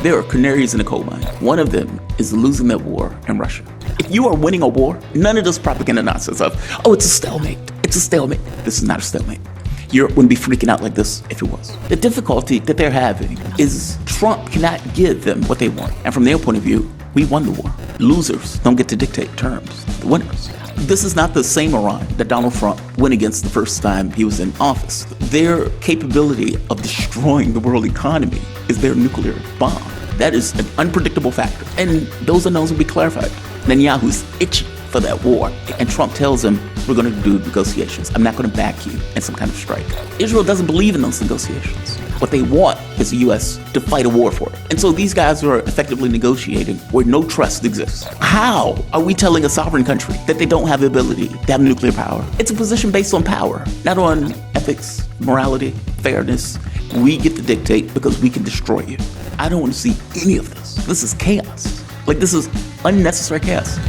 There are canaries in the coal mine. One of them is losing that war in Russia. If you are winning a war, none of this propaganda nonsense of, oh, it's a stalemate. It's a stalemate. This is not a stalemate. Europe wouldn't be freaking out like this if it was. The difficulty that they're having is Trump cannot give them what they want. And from their point of view, we won the war. Losers don't get to dictate terms. The winners. This is not the same Iran that Donald Trump went against the first time he was in office. Their capability of destroying the world economy is their nuclear bomb. That is an unpredictable factor. And those unknowns will be clarified. Netanyahu's itching for that war. And Trump tells him, we're going to do negotiations. I'm not going to back you in some kind of strike. Israel doesn't believe in those negotiations. What they want is the U.S. to fight a war for it. And so these guys are effectively negotiating where no trust exists. How are we telling a sovereign country that they don't have the ability to have nuclear power? It's a position based on power, not on ethics, morality, fairness. We get to dictate because we can destroy you. I don't want to see any of this. This is chaos. Like, this is unnecessary chaos.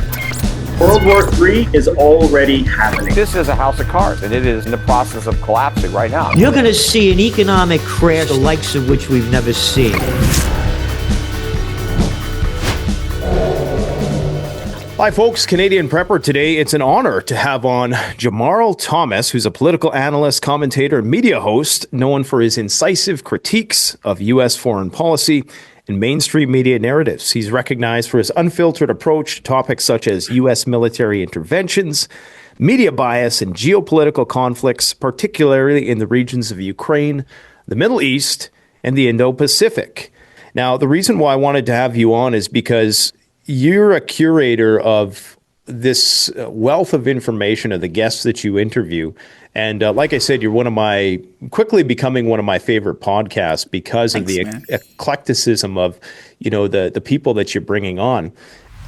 World War III is already happening. This is a house of cards, and it is in the process of collapsing right now. You're going to see an economic crash, the likes of which we've never seen. Hi, folks. Canadian Prepper. Today, it's an honor to have on Jamarl Thomas, who's a political analyst, commentator, and media host known for his incisive critiques of U.S. foreign policy and mainstream media narratives. He's recognized for his unfiltered approach to topics such as U.S. military interventions, media bias, and geopolitical conflicts, particularly in the regions of Ukraine, the Middle East, and the Indo-Pacific. Now, the reason why I wanted to have you on is because you're a curator of this wealth of information of the guests that you interview. And like I said, you're quickly becoming one of my favorite podcasts because of the eclecticism of, the people that you're bringing on.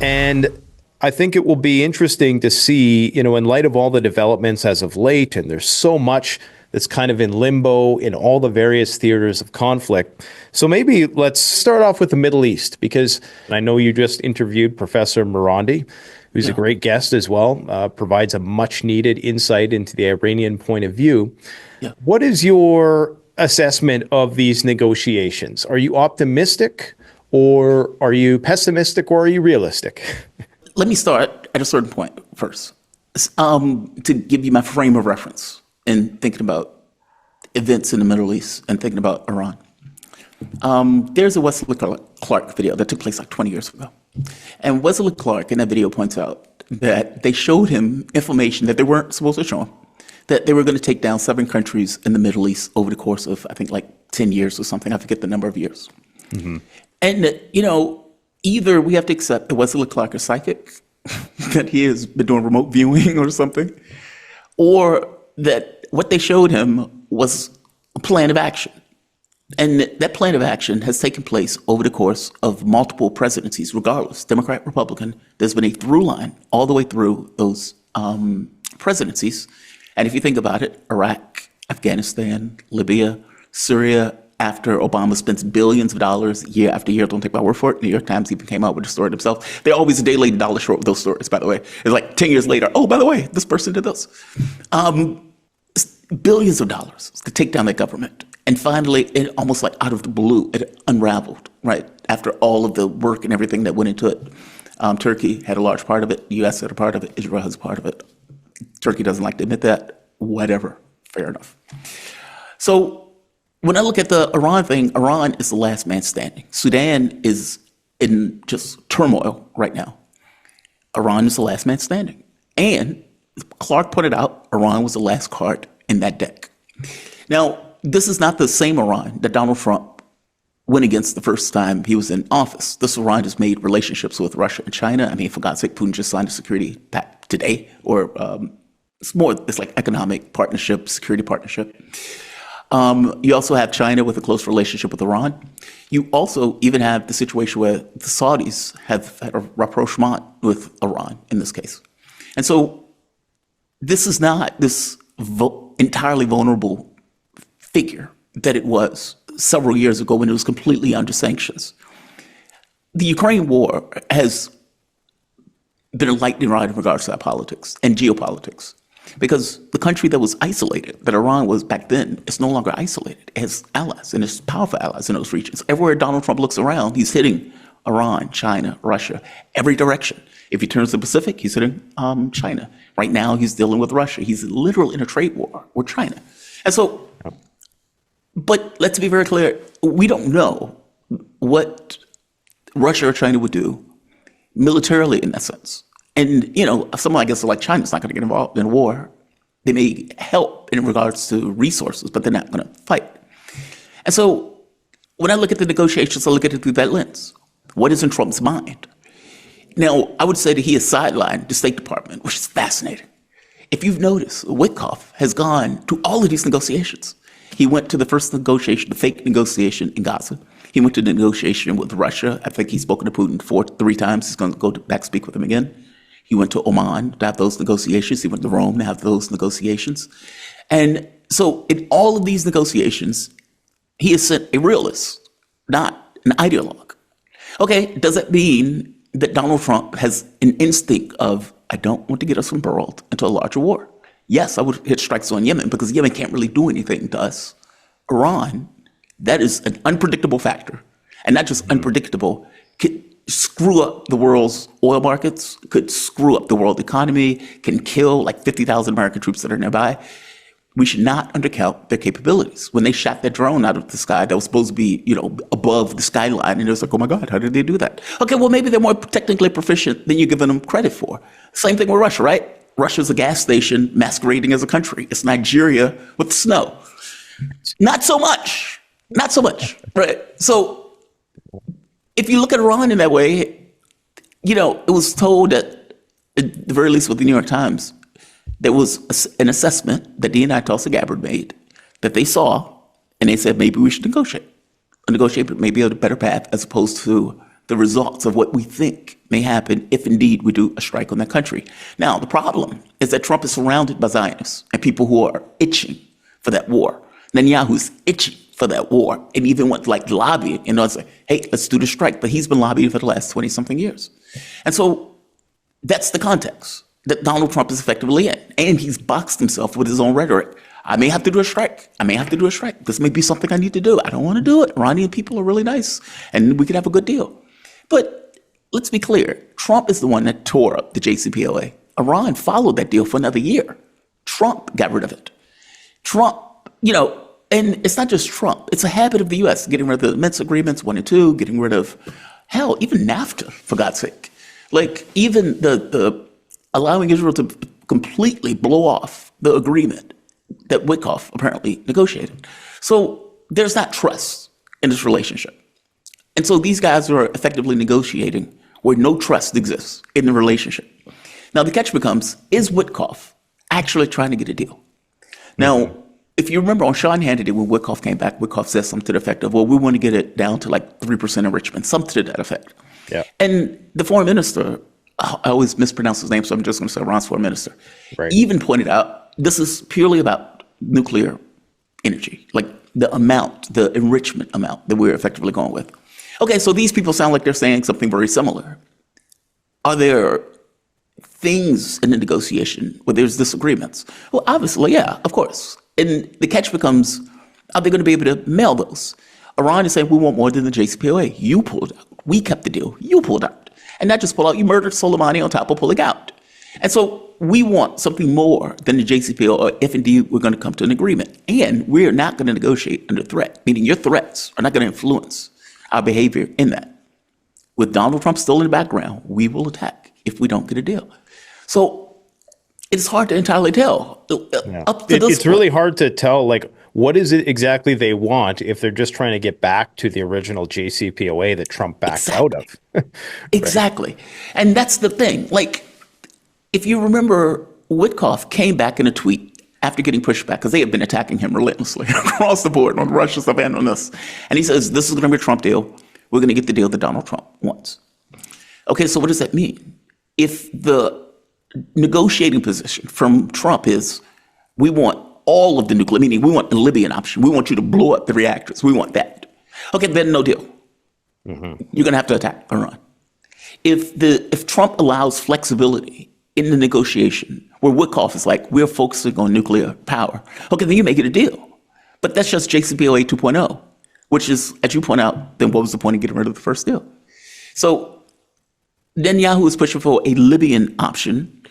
And I think it will be interesting to see, in light of all the developments as of late, and there's so much that's kind of in limbo in all the various theaters of conflict. So maybe let's start off with the Middle East, because I know you just interviewed Professor Marandi, who's a great guest as well, provides a much-needed insight into the Iranian point of view. Yeah. What is your assessment of these negotiations? Are you optimistic, or are you pessimistic, or are you realistic? Let me start at a certain point first, to give you my frame of reference in thinking about events in the Middle East and thinking about Iran. There's a Wesley Clark video that took place like 20 years ago. And Wesley Clark in that video points out that they showed him information that they weren't supposed to show him, that they were going to take down 7 countries in the Middle East over the course of, I think, like 10 years or something. I forget the number of years. Mm-hmm. And, either we have to accept that Wesley Clark is psychic, that he has been doing remote viewing or something, or that what they showed him was a plan of action. And that plan of action has taken place over the course of multiple presidencies, regardless, Democrat, Republican. There's been a through line all the way through those presidencies. And if you think about it, Iraq, Afghanistan, Libya, Syria, after Obama spends billions of dollars year after year, don't take my word for it, New York Times even came out with the story themselves. They're always a day late, dollar short with those stories, by the way. It's like 10 years later, oh, by the way, this person did this. Billions of dollars to take down that government. And finally, it almost like out of the blue, it unraveled, right? After all of the work and everything that went into it. Turkey had a large part of it. The U.S. had a part of it. Israel has a part of it. Turkey doesn't like to admit that. Whatever. Fair enough. So when I look at the Iran thing, Iran is the last man standing. Sudan is in just turmoil right now. Iran is the last man standing. And Clark pointed out Iran was the last card in that deck. Now, this is not the same Iran that Donald Trump went against the first time he was in office. This Iran has made relationships with Russia and China. I mean, for God's sake, Putin just signed a security pact today, or it's like economic partnership, security partnership. You also have China with a close relationship with Iran. You also even have the situation where the Saudis have had a rapprochement with Iran in this case. And so this is not this entirely vulnerable figure that it was several years ago when it was completely under sanctions. The Ukraine war has been a lightning rod in regards to that politics and geopolitics. Because the country that was isolated, that Iran was back then, is no longer isolated. It has allies, and it's powerful allies in those regions. Everywhere Donald Trump looks around, he's hitting Iran, China, Russia, every direction. If he turns to the Pacific, he's hitting China. Right now, he's dealing with Russia. He's literally in a trade war with China. And so, but let's be very clear, we don't know what Russia or China would do militarily in that sense. And, someone I guess like China's not going to get involved in a war. They may help in regards to resources, but they're not going to fight. And so when I look at the negotiations, I look at it through that lens. What is in Trump's mind? Now, I would say that he has sidelined the State Department, which is fascinating. If you've noticed, Witkoff has gone to all of these negotiations. He went to the first negotiation, the fake negotiation in Gaza. He went to the negotiation with Russia. I think he's spoken to Putin 3 times. He's going to go back speak with him again. He went to Oman to have those negotiations. He went to Rome to have those negotiations. And so in all of these negotiations, he has sent a realist, not an ideologue. Okay, does that mean that Donald Trump has an instinct of, I don't want to get us embroiled into a larger war? Yes, I would hit strikes on Yemen because Yemen can't really do anything to us. Iran, that is an unpredictable factor. And not just unpredictable, could screw up the world's oil markets, could screw up the world economy, can kill like 50,000 American troops that are nearby. We should not undercount their capabilities. When they shot that drone out of the sky that was supposed to be, above the skyline, and it was like, oh my God, how did they do that? Okay, well, maybe they're more technically proficient than you're giving them credit for. Same thing with Russia, right? Russia's a gas station masquerading as a country. It's Nigeria with snow. Not so much. Not so much, right? So if you look at Iran in that way, it was told that, at the very least with the New York Times, there was an assessment that D&I Tulsi Gabbard made that they saw, and they said maybe we should negotiate. Negotiate maybe a better path as opposed to the results of what we think may happen if indeed we do a strike on that country. Now, the problem is that Trump is surrounded by Zionists and people who are itching for that war. Netanyahu's itching for that war and even went like lobbying, say, hey, let's do the strike. But he's been lobbying for the last 20-something years. And so that's the context that Donald Trump is effectively in. And he's boxed himself with his own rhetoric. I may have to do a strike. I may have to do a strike. This may be something I need to do. I don't want to do it. Iranian people are really nice, and we could have a good deal. But let's be clear. Trump is the one that tore up the JCPOA. Iran followed that deal for another year. Trump got rid of it. Trump, and it's not just Trump. It's a habit of the U.S. getting rid of the Minsk agreements 1 and 2, getting rid of, hell, even NAFTA, for God's sake. Like, even the allowing Israel to completely blow off the agreement that Witkoff apparently negotiated. So there's not trust in this relationship. And so these guys are effectively negotiating where no trust exists in the relationship. Now, the catch becomes, is Witkoff actually trying to get a deal? Now, if you remember on Sean Hannity, when Witkoff came back, Witkoff said something to the effect of, well, we want to get it down to like 3% enrichment, something to that effect. Yeah. And the foreign minister, I always mispronounce his name, so I'm just going to say Iran's foreign minister, even pointed out this is purely about nuclear energy, like the amount, the enrichment amount that we're effectively going with. Okay, so these people sound like they're saying something very similar. Are there things in the negotiation where there's disagreements? Well, obviously, yeah, of course. And the catch becomes, are they going to be able to mail those? Iran is saying, we want more than the JCPOA. You pulled out. We kept the deal. You pulled out. And not just pull out, you murdered Soleimani on top of pulling out. And so we want something more than the JCPOA if indeed we're going to come to an agreement. And we're not going to negotiate under threat, meaning your threats are not going to influence our behavior in that. With Donald Trump still in the background, we will attack if we don't get a deal. So it's hard to entirely tell. Up to this it's really hard to tell, like, what is it exactly they want if they're just trying to get back to the original JCPOA that Trump backed out of. Exactly. And that's the thing. Like, if you remember, Witkoff came back in a tweet after getting pushback, because they had been attacking him relentlessly across the board on Russia stuff and on this. And he says, this is going to be a Trump deal. We're going to get the deal that Donald Trump wants. Okay, so what does that mean? If the negotiating position from Trump is, we want all of the nuclear, meaning we want the Libyan option. We want you to blow up the reactors. We want that. Okay, then no deal. You're going to have to attack Iran. If Trump allows flexibility in the negotiation where Wickoff is like, we're focusing on nuclear power. Okay, then you make it a deal. But that's just JCPOA 2.0, which is, as you point out, then what was the point of getting rid of the first deal? So Netanyahu is pushing for a Libyan option.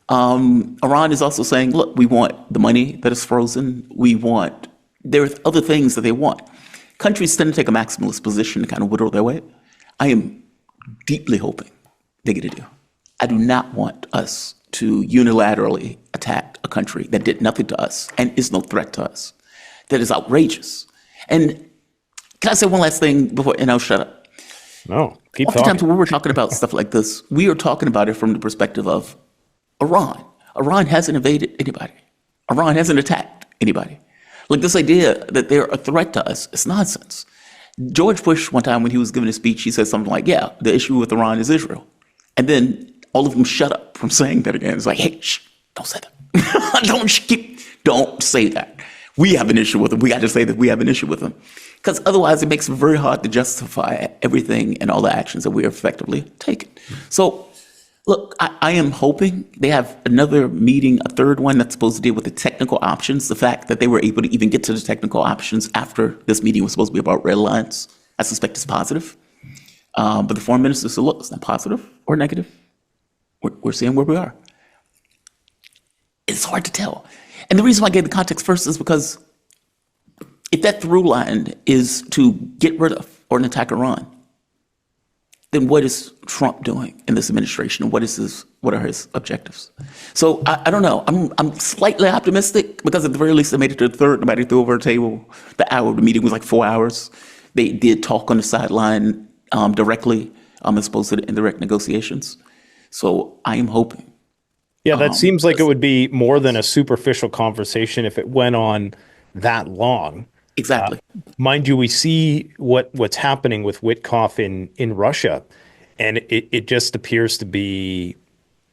Iran is also saying, look, we want the money that is frozen. There's other things that they want. Countries tend to take a maximalist position to kind of whittle their way. I am deeply hoping they get a deal. I do not want us to unilaterally attack a country that did nothing to us and is no threat to us. That is outrageous. And can I say one last thing before, and I'll shut up? No, keep Oftentimes talking. when we're talking about stuff like this, we are talking about it from the perspective of Iran. Iran hasn't invaded anybody. Iran hasn't attacked anybody. Like this idea that they're a threat to us is nonsense. George Bush, one time when he was giving a speech, he said something like, yeah, the issue with Iran is Israel. And then all of them shut up from saying that again. It's like, hey, shh, don't say that. Don't say that. We have an issue with them. We got to say that we have an issue with them. Because otherwise it makes it very hard to justify everything and all the actions that we are effectively taking. So, look, I am hoping they have another meeting, a third one that's supposed to deal with the technical options. The fact that they were able to even get to the technical options after this meeting was supposed to be about red lines, I suspect is positive. But the foreign minister said, look, it's not positive or negative. We're seeing where we are. It's hard to tell. And the reason why I gave the context first is because if that through line is to get rid of or attack Iran, then what is Trump doing in this administration? And what are his objectives? So I don't know. I'm slightly optimistic because at the very least they made it to the third. Nobody threw over a table. The hour of the meeting was like 4 hours. They did talk on the sideline directly as opposed to the indirect negotiations. So I am hoping. Yeah, that seems like it would be more than a superficial conversation if it went on that long. Exactly. Mind you, we see what's happening with Witkoff in Russia, and it just appears to be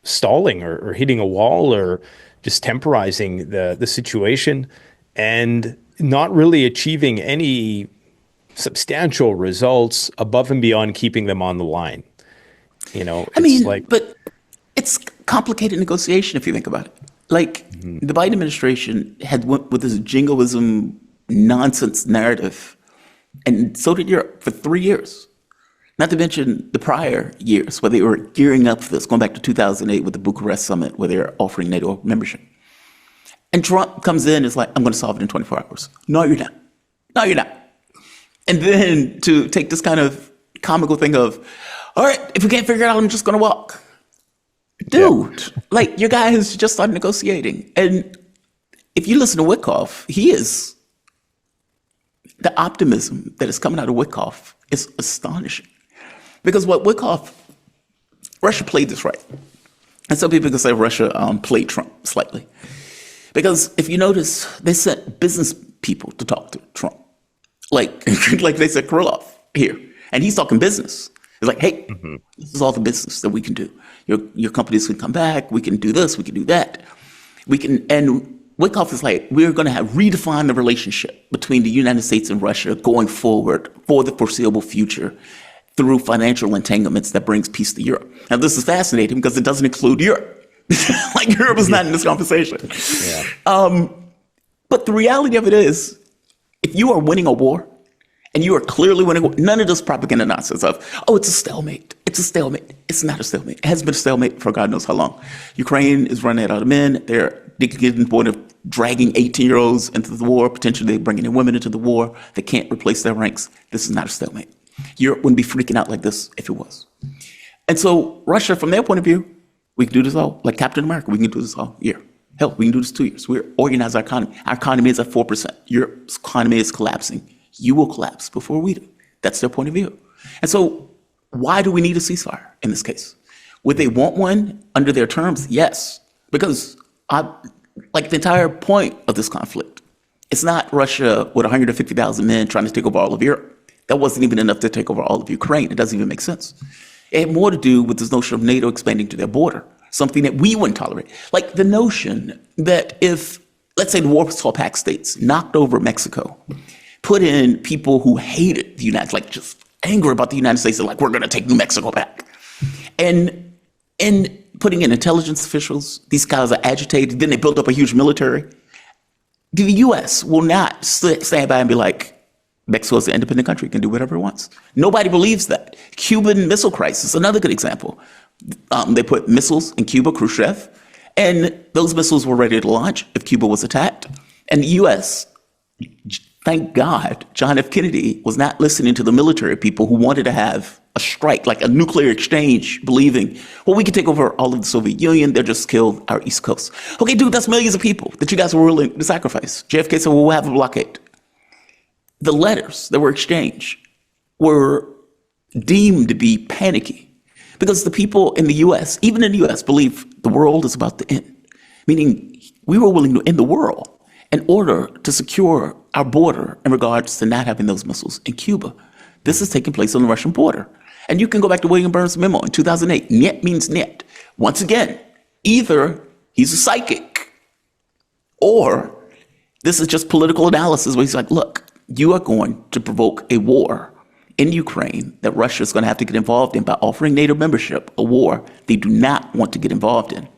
stalling or hitting a wall or just temporizing the situation and not really achieving any substantial results above and beyond keeping them on the line. You know, but it's complicated negotiation if you think about it. Like the Biden administration had went with this jingoism nonsense narrative, and so did Europe for 3 years. Not to mention the prior years where they were gearing up for this, going back to 2008 with the Bucharest summit where they're offering NATO membership. And Trump comes in and is like, I'm going to solve it in 24 hours. No, you're not. No, you're not. And then to take this kind of comical thing of, all right, if we can't figure it out, I'm just going to walk. Dude, like your guy has just started negotiating. And if you listen to Wickoff, the optimism that is coming out of Wickoff is astonishing. Because what Russia played this right. And some people can say Russia played Trump slightly. Because if you notice, they sent business people to talk to Trump. Like they said Krylov here. And he's talking business. It's like, hey, this is all the business that we can do. Your companies can come back. We can do this. We can do that. And Wickoff is like, we're going to redefine the relationship between the United States and Russia going forward for the foreseeable future through financial entanglements that brings peace to Europe. Now, this is fascinating because it doesn't include Europe. Like Europe is not in this conversation. Yeah. But the reality of it is, if you are winning a war, and you are clearly winning, none of this propaganda nonsense of, oh, it's a stalemate. It's a stalemate. It's not a stalemate. It has been a stalemate for God knows how long. Ukraine is running out of men. They're getting to the point of dragging 18-year-olds into the war, potentially bringing in women into the war. They can't replace their ranks. This is not a stalemate. Europe wouldn't be freaking out like this if it was. And so Russia, from their point of view, we can do this all. Like Captain America, we can do this all year. Hell, we can do this 2 years. We're organizing our economy. Our economy is at 4%. Europe's economy is collapsing. You will collapse before we do. That's their point of view. And so why do we need a ceasefire in this case? Would they want one under their terms? Yes. Because like the entire point of this conflict, it's not Russia with 150,000 men trying to take over all of Europe. That wasn't even enough to take over all of Ukraine. It doesn't even make sense. It had more to do with this notion of NATO expanding to their border, something that we wouldn't tolerate. Like the notion that if, let's say the Warsaw Pact states knocked over Mexico, put in people who hated the United States, like just angry about the United States, like we're going to take New Mexico back. And putting in intelligence officials. These guys are agitated. Then they build up a huge military. The U.S. will not stand by and be like, Mexico is an independent country, can do whatever it wants. Nobody believes that. Cuban Missile Crisis, another good example. They put missiles in Cuba, Khrushchev, and those missiles were ready to launch if Cuba was attacked. And the U.S., thank God, John F. Kennedy was not listening to the military people who wanted to have a strike, like a nuclear exchange, believing, well, we can take over all of the Soviet Union, they'll just kill our East Coast. Okay, dude, that's millions of people that you guys were willing to sacrifice. JFK said, well, we'll have a blockade. The letters that were exchanged were deemed to be panicky because the people in the U.S., even in the U.S., believe the world is about to end, meaning we were willing to end the world in order to secure our border in regards to not having those missiles in Cuba. This is taking place on the Russian border. And you can go back to William Burns' memo in 2008. Net means net. Once again, either he's a psychic or this is just political analysis where he's like, look, you are going to provoke a war in Ukraine that Russia is going to have to get involved in by offering NATO membership, a war they do not want to get involved in.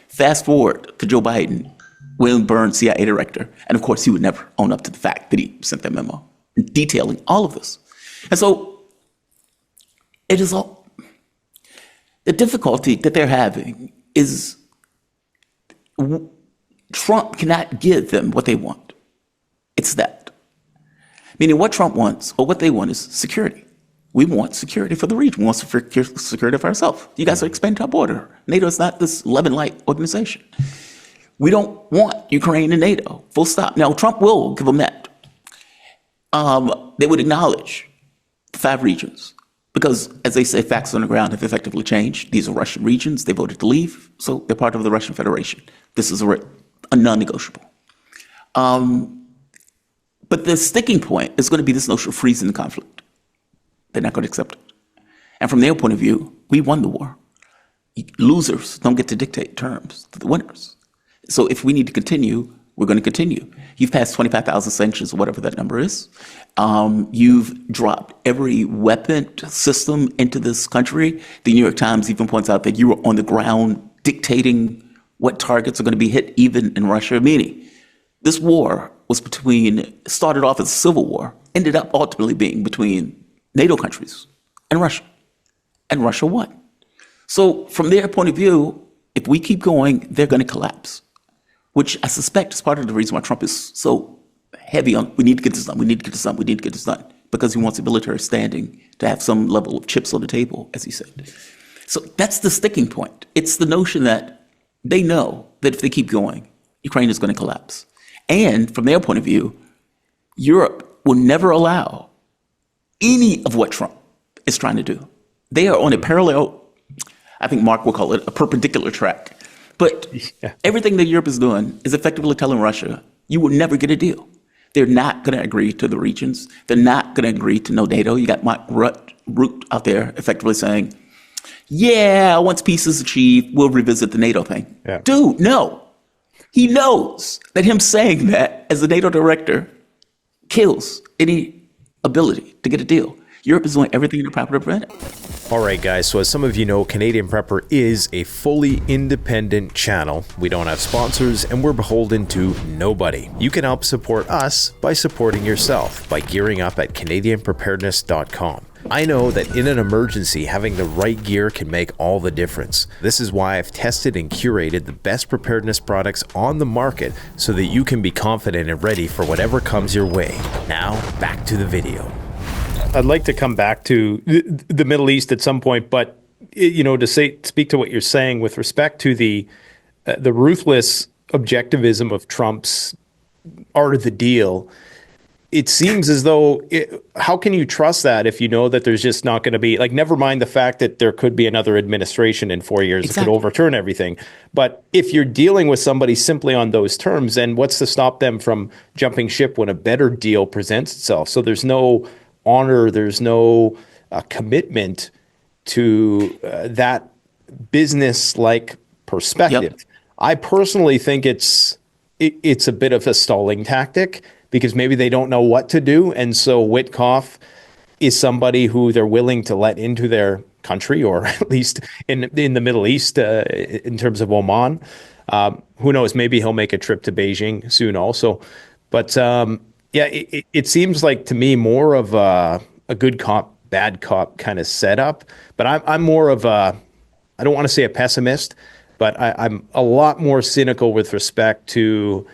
Fast forward to Joe Biden, William Burns, CIA director, and of course he would never own up to the fact that he sent that memo detailing all of this. And so it is all, the difficulty that they're having is Trump cannot give them what they want. It's that. Meaning what Trump wants, or what they want, is security. We want security for the region. We want security for ourselves. You guys are expanding our border. NATO is not this Levin-like organization. We don't want Ukraine in NATO, full stop. Now, Trump will give them that. They would acknowledge the 5 regions because, as they say, facts on the ground have effectively changed. These are Russian regions. They voted to leave, so they're part of the Russian Federation. This is a non-negotiable. But the sticking point is going to be this notion of freezing the conflict. They're not going to accept it. And from their point of view, we won the war. Losers don't get to dictate terms to the winners. So if we need to continue, we're going to continue. You've passed 25,000 sanctions, or whatever that number is. You've dropped every weapon system into this country. The New York Times even points out that you were on the ground dictating what targets are going to be hit, even in Russia. Meaning, this war was started off as a civil war, ended up ultimately being between NATO countries and Russia. And Russia won. So from their point of view, if we keep going, they're going to collapse, which I suspect is part of the reason why Trump is so heavy on, we need to get this done, we need to get this done, we need to get this done, because he wants the military standing to have some level of chips on the table, as he said. So that's the sticking point. It's the notion that they know that if they keep going, Ukraine is going to collapse. And from their point of view, Europe will never allow any of what Trump is trying to do. They are on a parallel, I think Mark will call it a perpendicular track. But everything that Europe is doing is effectively telling Russia, you will never get a deal. They're not going to agree to the regions. They're not going to agree to no NATO. You got Mark Rutte out there effectively saying, yeah, once peace is achieved, we'll revisit the NATO thing. Yeah. Dude, no. He knows that him saying that as the NATO director kills any ability to get a deal. Europe is doing everything in their power to prevent it. All right, guys. So as some of you know, Canadian Prepper is a fully independent channel. We don't have sponsors and we're beholden to nobody. You can help support us by supporting yourself by gearing up at CanadianPreparedness.com. I know that in an emergency, having the right gear can make all the difference. This is why I've tested and curated the best preparedness products on the market so that you can be confident and ready for whatever comes your way. Now, back to the video. I'd like to come back to the Middle East at some point, but to speak to what you're saying with respect to the ruthless objectivism of Trump's art of the deal. It seems as though, how can you trust that if you know that there's just not going to be, like, never mind the fact that there could be another administration in 4 years that could overturn everything. But if you're dealing with somebody simply on those terms, then what's to stop them from jumping ship when a better deal presents itself? So there's no honor, there's no commitment to that business-like perspective. Yep. I personally think it's a bit of a stalling tactic, because maybe they don't know what to do. And so Witkoff is somebody who they're willing to let into their country, or at least in the Middle East, in terms of Oman. Who knows? Maybe he'll make a trip to Beijing soon also. But it seems like to me more of a good cop, bad cop kind of setup. But I'm more of a, I don't want to say a pessimist, but I'm a lot more cynical with respect to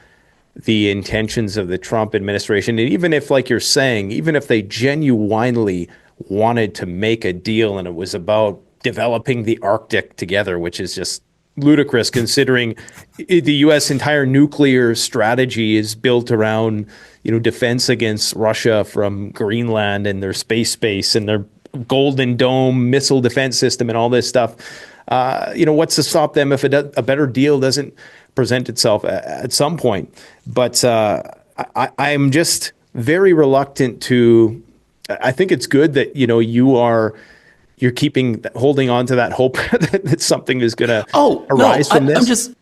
the intentions of the Trump administration. And even if, like you're saying, even if they genuinely wanted to make a deal and it was about developing the Arctic together, which is just ludicrous considering the U.S. entire nuclear strategy is built around, defense against Russia from Greenland and their space base and their Golden Dome missile defense system and all this stuff. What's to stop them if a better deal doesn't present itself at some point? But I'm just very reluctant to. I think it's good that you're holding on to that hope that something is going to arise from this. I'm just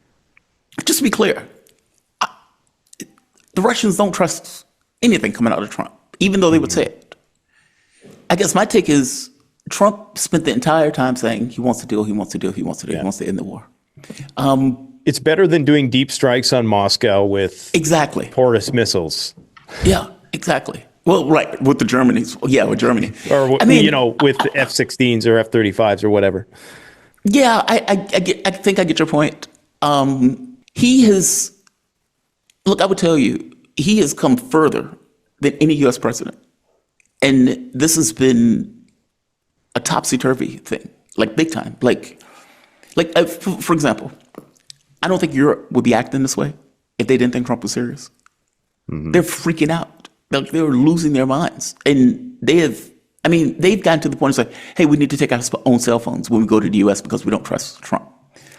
to be clear, the Russians don't trust anything coming out of Trump, even though they would say it. I guess my take is Trump spent the entire time saying he wants to deal, he wants to deal, he wants to deal, he wants to end the war. It's better than doing deep strikes on Moscow with porous missiles. Yeah, exactly. Well, right, with the Germans. Yeah, with Germany. Or, with the F-16s or F-35s or whatever. Yeah, I think I get your point. He has, look, I would tell you, he has come further than any U.S. president. And this has been a topsy-turvy thing, like big time. For example, I don't think Europe would be acting this way if they didn't think Trump was serious. Mm-hmm. They're freaking out. They're losing their minds. And they've gotten to the point, it's like, hey, we need to take our own cell phones when we go to the U.S. because we don't trust Trump.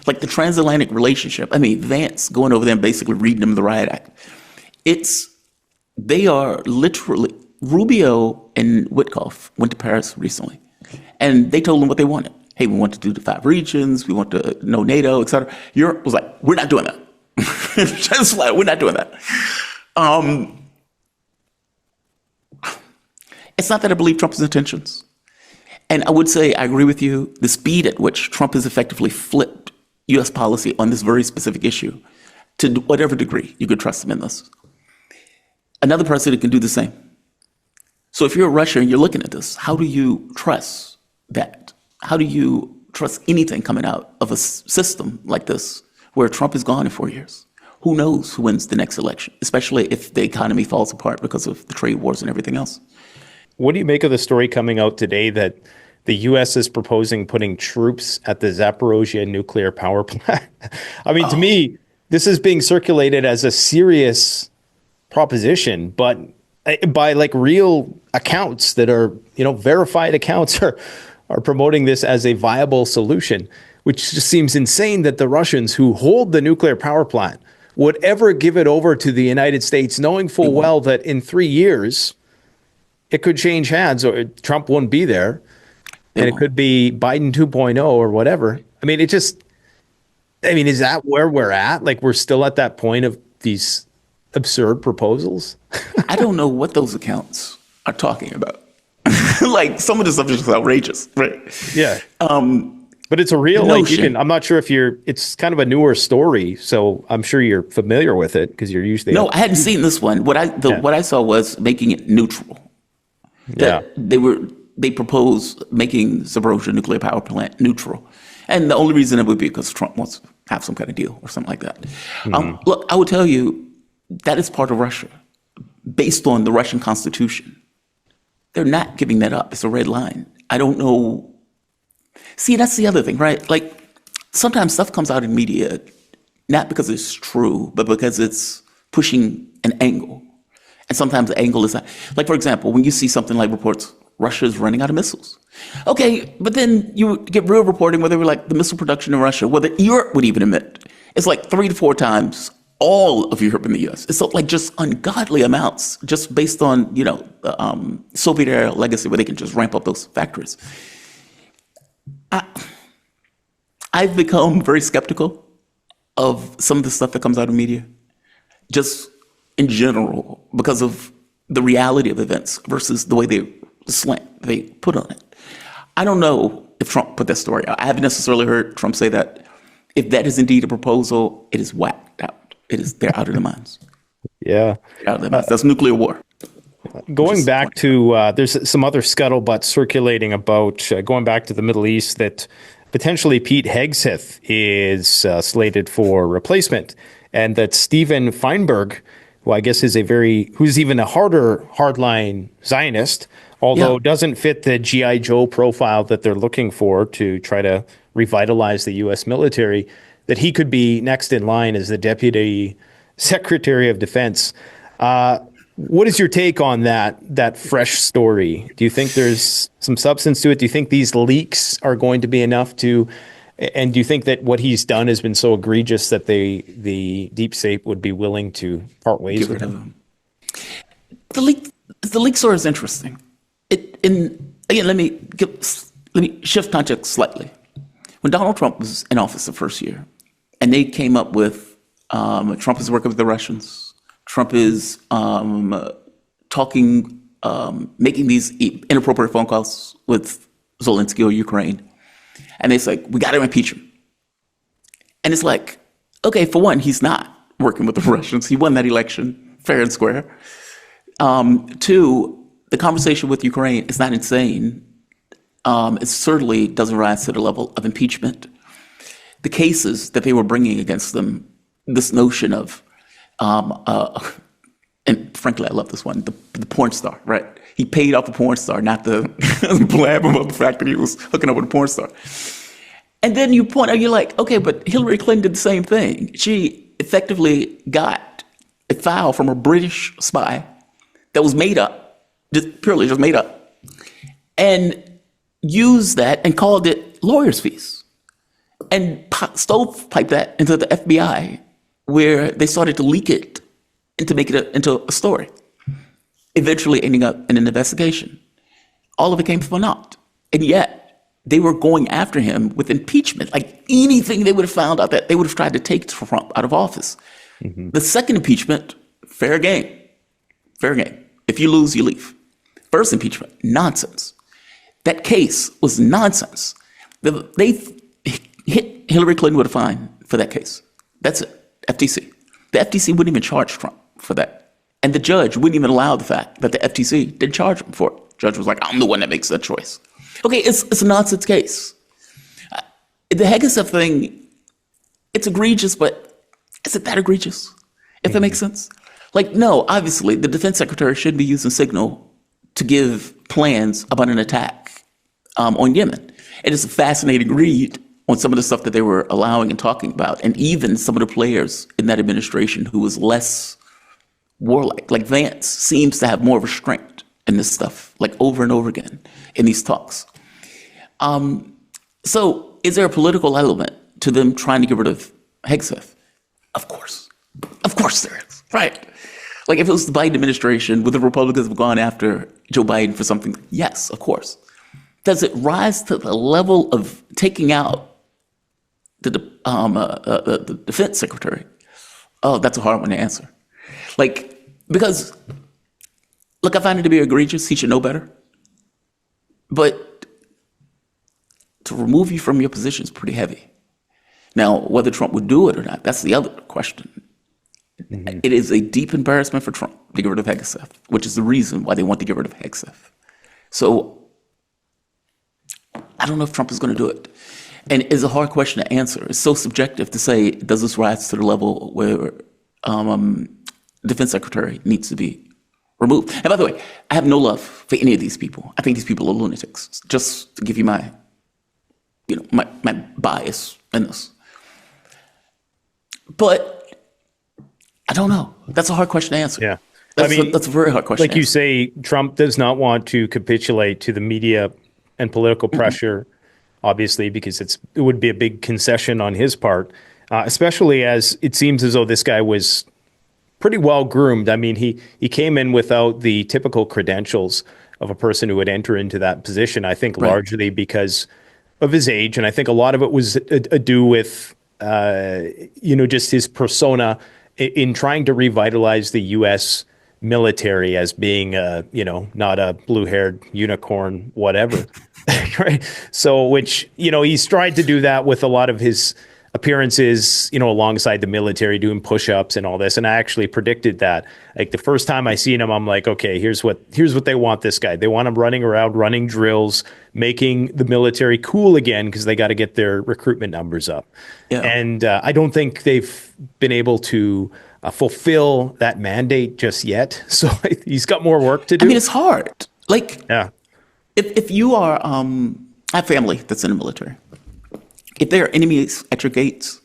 Like the transatlantic relationship, Vance going over there and basically reading them the riot act. They are literally, Rubio and Witkoff went to Paris recently, and they told them what they wanted. Hey, we want to do the 5 regions, we want to know NATO, et cetera. Europe was like, we're not doing that. Just like, we're not doing that. It's not that I believe Trump's intentions. And I would say, I agree with you, the speed at which Trump has effectively flipped U.S. policy on this very specific issue, to whatever degree you could trust him in this. Another president can do the same. So if you're Russia and you're looking at this, how do you trust that? How do you trust anything coming out of a system like this where Trump is gone in 4 years? Who knows who wins the next election, especially if the economy falls apart because of the trade wars and everything else. What do you make of the story coming out today that the U.S. is proposing putting troops at the Zaporozhye nuclear power plant? To me, this is being circulated as a serious proposition, but by real accounts that are, verified accounts are promoting this as a viable solution, which just seems insane that the Russians who hold the nuclear power plant would ever give it over to the United States, knowing full well that in 3 years it could change hands, or Trump won't be there, and it could be Biden 2.0 or whatever. Is that where we're at? We're still at that point of these absurd proposals? I don't know what those accounts are talking about. Some of the stuff is just outrageous, right? Yeah. But it's a real, I'm not sure if it's kind of a newer story, so I'm sure you're familiar with it because you're usually. No, I hadn't seen this one. What I saw was making it neutral. They proposed making Zaporozhye nuclear power plant neutral. And the only reason it would be because Trump wants to have some kind of deal or something like that. Mm-hmm. Look, I would tell you, that is part of Russia, based on the Russian Constitution. They're not giving that up. It's a red line. I don't know. See, that's the other thing, right? Sometimes stuff comes out in media, not because it's true, but because it's pushing an angle. And sometimes the angle is not. For example, when you see something like reports, Russia's running out of missiles. Okay, but then you get real reporting where they were the missile production in Russia, whether Europe would even admit, it's 3 to 4 times all of Europe and the U.S. It's just ungodly amounts, just based on, Soviet era legacy where they can just ramp up those factories. I've become very skeptical of some of the stuff that comes out of media, just in general, because of the reality of events versus the way they put on it. I don't know if Trump put that story out. I haven't necessarily heard Trump say that. If that is indeed a proposal, it is whacked out. They're out of their minds. Yeah. They're out of their minds. That's nuclear war. Going back to, there's some other scuttlebutt circulating about going back to the Middle East that potentially Pete Hegseth is slated for replacement, and that Steven Feinberg, who I guess is who's even a hardline Zionist, although doesn't fit the G.I. Joe profile that they're looking for to try to revitalize the U.S. military, that he could be next in line as the Deputy Secretary of Defense. What is your take on that fresh story? Do you think there's some substance to it? Do you think these leaks are going to be enough and do you think that what he's done has been so egregious that the deep state would be willing to part ways with him? The leak story is interesting. Let me shift context slightly. When Donald Trump was in office the first year, and they came up with Trump is working with the Russians. Trump is making these inappropriate phone calls with Zelensky or Ukraine. And it's like, we got to impeach him. And it's like, okay, for one, he's not working with the Russians. He won that election fair and square. Two, the conversation with Ukraine is not insane. It certainly doesn't rise to the level of impeachment. The cases that they were bringing against them, this notion of, and frankly, I love this one, the porn star, right? He paid off a porn star, not to blab about the fact that he was hooking up with a porn star. And then you point out, you're like, okay, but Hillary Clinton did the same thing. She effectively got a file from a British spy that was made up, purely just made up, and used that and called it lawyer's fees, and stovepiped that into the FBI, where they started to leak it and to make it into a story, eventually ending up in an investigation. All of it came from naught. And yet they were going after him with impeachment. Like anything they would have found out, that they would have tried to take Trump out of office. Mm-hmm. The second impeachment, fair game. Fair game. If you lose, you leave. First impeachment, nonsense. That case was nonsense. They hit Hillary Clinton with a fine for that case. That's it. FTC. The FTC wouldn't even charge Trump for that. And the judge wouldn't even allow the fact that the FTC didn't charge him for it. The judge was like, I'm the one that makes that choice. Okay, it's a nonsense case. The Hegseth thing, it's egregious, but is it that egregious? If that makes sense? Like, no, obviously, the defense secretary shouldn't be using Signal to give plans about an attack on Yemen. It is a fascinating read on some of the stuff that they were allowing and talking about, and even some of the players in that administration who was less warlike. Like Vance seems to have more restraint in this stuff, like over and over again in these talks. So is there a political element to them trying to get rid of Hegseth? Of course. Of course there is, right? Like if it was the Biden administration, would the Republicans have gone after Joe Biden for something? Yes, of course. Does it rise to the level of taking out the defense secretary? Oh, that's a hard one to answer. Like, because, look, I find it to be egregious. He should know better. But to remove you from your position is pretty heavy. Now, whether Trump would do it or not, that's the other question. Mm-hmm. It is a deep embarrassment for Trump to get rid of Hegseth, which is the reason why they want to get rid of Hegseth. So I don't know if Trump is going to do it. And it's a hard question to answer. It's so subjective to say, does this rise to the level where defense secretary needs to be removed? And by the way, I have no love for any of these people. I think these people are lunatics. Just to give you my bias in this. But I don't know. That's a hard question to answer. Yeah. That's a very hard question. Like you say, Trump does not want to capitulate to the media and political pressure, obviously, because it would be a big concession on his part, especially as it seems as though this guy was pretty well groomed. I mean, he came in without the typical credentials of a person who would enter into that position, I think largely because of his age. And I think a lot of it was ado with, just his persona in trying to revitalize the U.S. military as being, not a blue-haired unicorn, whatever. Right. So, which, he's tried to do that with a lot of his appearances, alongside the military, doing push-ups and all this. And I actually predicted that. Like the first time I seen him, I'm like, okay, here's what they want this guy. They want him running around, running drills, making the military cool again because they got to get their recruitment numbers up. Yeah. And I don't think they've been able to fulfill that mandate just yet. So he's got more work to do. I mean, it's hard. Like, yeah. if you are, I have family that's in the military. If there are enemies at your gates,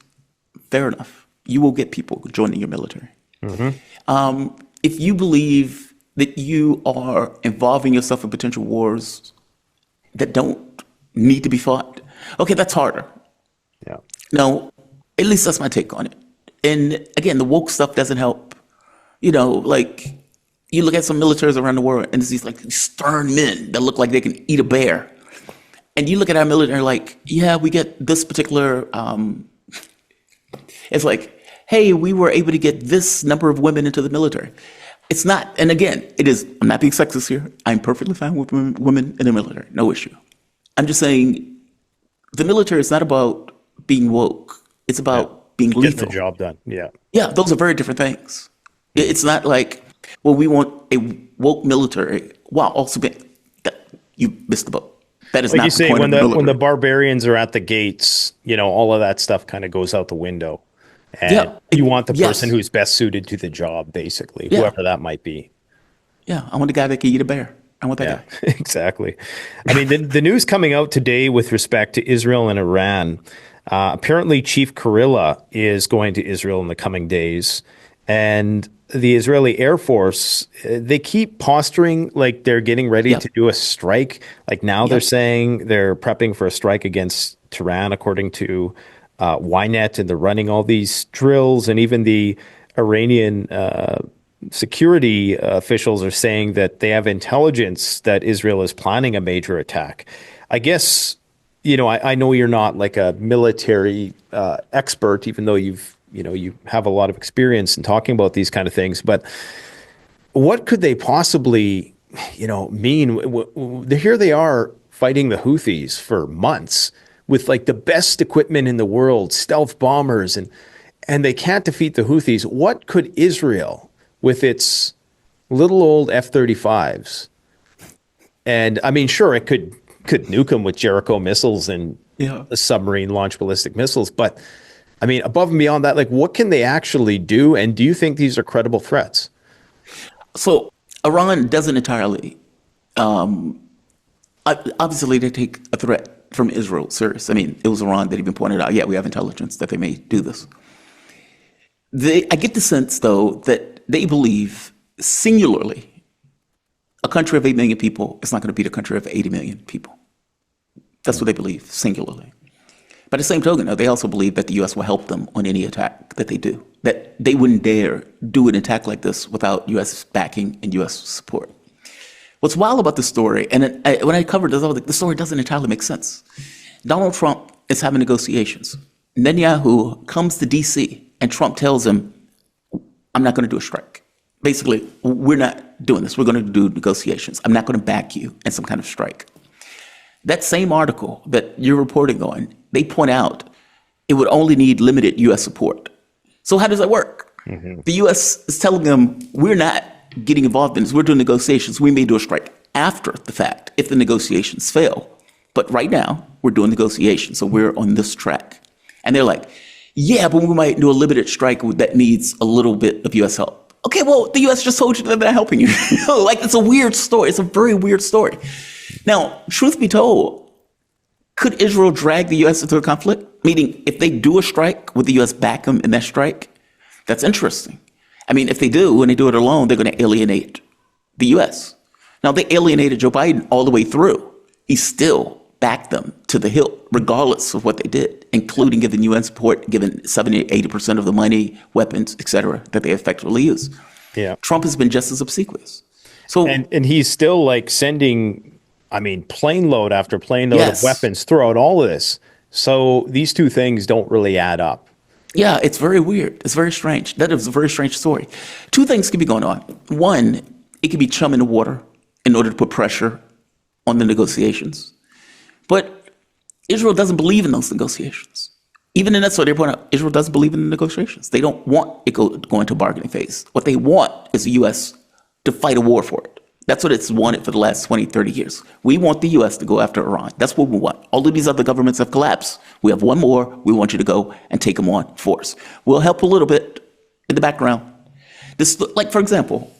fair enough. You will get people joining your military. If you believe that you are involving yourself in potential wars that don't need to be fought, okay, that's harder. Yeah. No, at least that's my take on it. And again, the woke stuff doesn't help. Like you look at some militaries around the world and it's these like stern men that look like they can eat a bear. And you look at our military like, yeah, we get this particular, it's like, hey, we were able to get this number of women into the military. It's not, and again, it is, I'm not being sexist here. I'm perfectly fine with women in the military, no issue. I'm just saying the military is not about being woke. It's about being lethal. Get the job done. Yeah. Yeah, those are very different things. It's not like, well, we want a woke military while also being, you missed the boat. That is like not you the say, point when of the the military. barbarians are at the gates, all of that stuff kind of goes out the window. And Yeah. you want the Yes. person who's best suited to the job, basically, Yeah. whoever that might be. Yeah, I want the guy that can eat a bear. I want that Yeah, guy. exactly. I mean, the news coming out today with respect to Israel and Iran, apparently Chief Kurilla is going to Israel in the coming days. And the Israeli Air Force, they keep posturing like they're getting ready Yeah. to do a strike. Like now Yeah. they're saying they're prepping for a strike against Tehran, according to Ynet, and they're running all these drills. And even the Iranian security officials are saying that they have intelligence that Israel is planning a major attack. I guess, I know you're not like a military expert, even though you have a lot of experience in talking about these kind of things, but what could they possibly, mean? Here they are fighting the Houthis for months with like the best equipment in the world, stealth bombers, and they can't defeat the Houthis. What could Israel with its little old F-35s? And I mean, sure, it could nuke them with Jericho missiles and submarine launch ballistic missiles, but I mean, above and beyond that, like, what can they actually do? And do you think these are credible threats? So Iran doesn't entirely, obviously they take a threat from Israel serious. I mean, it was Iran that even pointed out, yeah, we have intelligence that they may do this. I get the sense, though, that they believe singularly a country of 8 million people is not going to beat a country of 80 million people. That's what they believe, singularly. By the same token, they also believe that the U.S. will help them on any attack that they do, that they wouldn't dare do an attack like this without U.S. backing and U.S. support. What's wild about this story, and when I covered this, I was like, the story doesn't entirely make sense. Donald Trump is having negotiations. Netanyahu comes to D.C., and Trump tells him, I'm not going to do a strike. Basically, we're not doing this. We're going to do negotiations. I'm not going to back you in some kind of strike. That same article that you're reporting on, they point out it would only need limited U.S. support. So how does that work? Mm-hmm. The U.S. is telling them, we're not getting involved in this. We're doing negotiations. We may do a strike after the fact if the negotiations fail. But right now, we're doing negotiations, so we're on this track. And they're like, yeah, but we might do a limited strike that needs a little bit of U.S. help. Okay, well, the U.S. just told you that they're not helping you. Like, it's a weird story. It's a very weird story. Now, truth be told, could Israel drag the U.S. into a conflict? Meaning, if they do a strike, would the U.S. back them in that strike? That's interesting. I mean, if they do, and they do it alone, they're going to alienate the U.S. Now, they alienated Joe Biden all the way through. He still backed them to the hilt, regardless of what they did, including giving UN support, giving 70, 80% of the money, weapons, et cetera, that they effectively use. Yeah. Trump has been just as obsequious. So, and he's still like sending, I mean, plane load after plane load of weapons throughout all of this. So these two things don't really add up. Yeah, it's very weird. It's very strange. That is a very strange story. Two things could be going on. One, it could be chum in the water in order to put pressure on the negotiations. But Israel doesn't believe in those negotiations. Even in that, so they point out, Israel doesn't believe in the negotiations. They don't want it go into a bargaining phase. What they want is the U.S. to fight a war for it. That's what it's wanted for the last 20, 30 years. We want the U.S. to go after Iran. That's what we want. All of these other governments have collapsed. We have one more. We want you to go and take them on force. We'll help a little bit in the background. This, like, for example,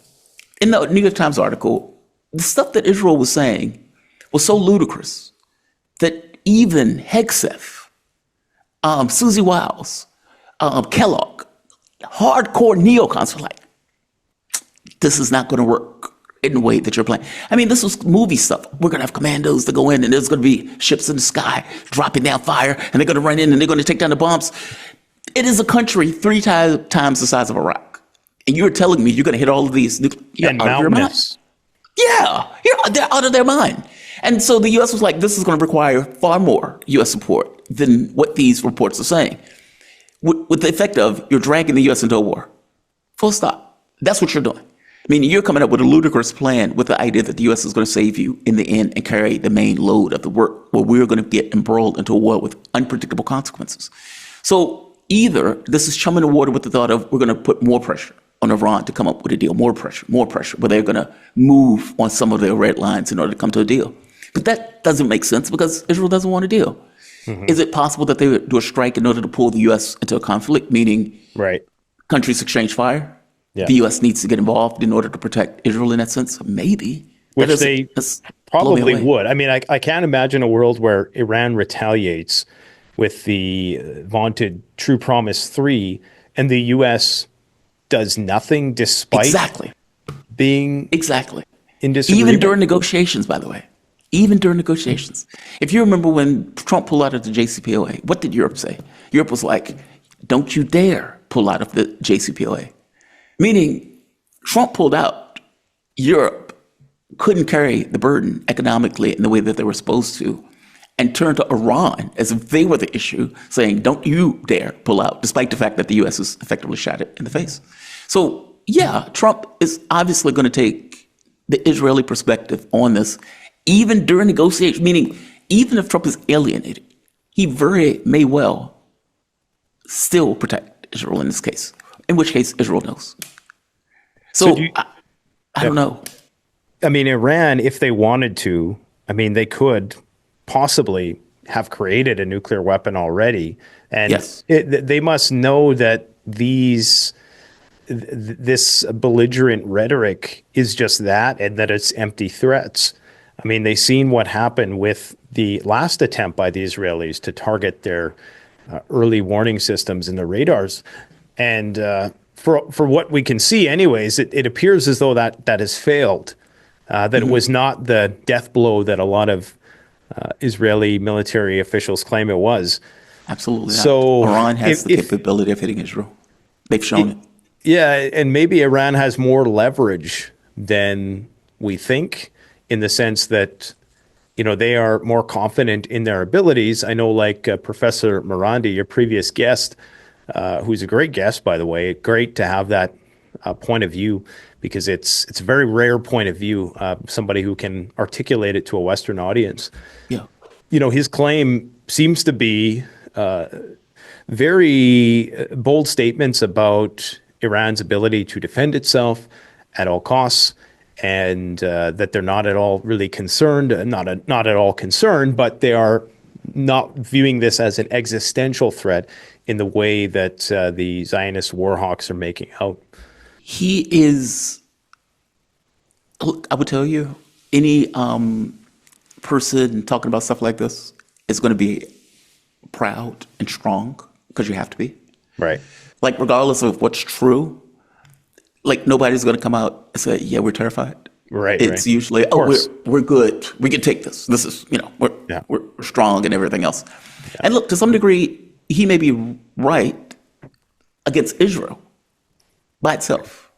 in the New York Times article, the stuff that Israel was saying was so ludicrous that even Hegseth, Susie Wiles, Kellogg, hardcore neocons were like, this is not going to work in the way that you're playing. I mean, this was movie stuff. We're going to have commandos to go in, and there's going to be ships in the sky dropping down fire, and they're going to run in, and they're going to take down the bombs. It is a country 3 times the size of Iraq. And you're telling me you're going to hit all of these nuclear... And mountainous. Yeah, they're out of their mind. And so the U.S. was like, this is going to require far more U.S. support than what these reports are saying. With the effect of, you're dragging the U.S. into a war. Full stop. That's what you're doing. I mean, you're coming up with a ludicrous plan with the idea that the U.S. is going to save you in the end and carry the main load of the work, where we're going to get embroiled into a war with unpredictable consequences. So either this is chumming the water with the thought of, we're going to put more pressure on Iran to come up with a deal, more pressure, where they're going to move on some of their red lines in order to come to a deal. But that doesn't make sense because Israel doesn't want a deal. Mm-hmm. Is it possible that they would do a strike in order to pull the U.S. into a conflict, meaning countries exchange fire? Yeah. The U.S. needs to get involved in order to protect Israel in that sense? Maybe. Which they probably would. I mean, I can't imagine a world where Iran retaliates with the vaunted True Promise 3 and the U.S. does nothing despite being in disagreement. Even during negotiations, by the way. Even during negotiations. If you remember when Trump pulled out of the JCPOA, what did Europe say? Europe was like, don't you dare pull out of the JCPOA. Meaning, Trump pulled out. Europe couldn't carry the burden economically in the way that they were supposed to, and turned to Iran as if they were the issue, saying, don't you dare pull out, despite the fact that the U.S. has effectively shot it in the face. So, yeah, Trump is obviously going to take the Israeli perspective on this, even during negotiations, meaning even if Trump is alienated, he very may well still protect Israel in this case, in which case Israel knows. So I don't know. I mean, Iran, if they wanted to, I mean, they could possibly have created a nuclear weapon already. And they must know that this belligerent rhetoric is just that, and that it's empty threats. I mean, they've seen what happened with the last attempt by the Israelis to target their early warning systems and the radars. And for what we can see anyways, it appears as though that has failed, that it was not the death blow that a lot of Israeli military officials claim it was. Absolutely. So Iran has the capability of hitting Israel. They've shown it. Yeah, and maybe Iran has more leverage than we think, in the sense that, you know, they are more confident in their abilities. I know, like Professor Marandi, your previous guest, who's a great guest, by the way, great to have that point of view, because it's a very rare point of view, somebody who can articulate it to a Western audience. Yeah. You know, his claim seems to be very bold statements about Iran's ability to defend itself at all costs, and that they're not at all really concerned, not at all concerned, but they are not viewing this as an existential threat in the way that the Zionist war hawks are making out. He is, look, I would tell you, any person talking about stuff like this is going to be proud and strong, because you have to be. Right. Like, regardless of what's true, like, nobody's going to come out and say, yeah, we're terrified. Right. It's usually, we're good. We can take this. This is, you know, we're strong and everything else. Yeah. And look, to some degree, he may be right against Israel by itself.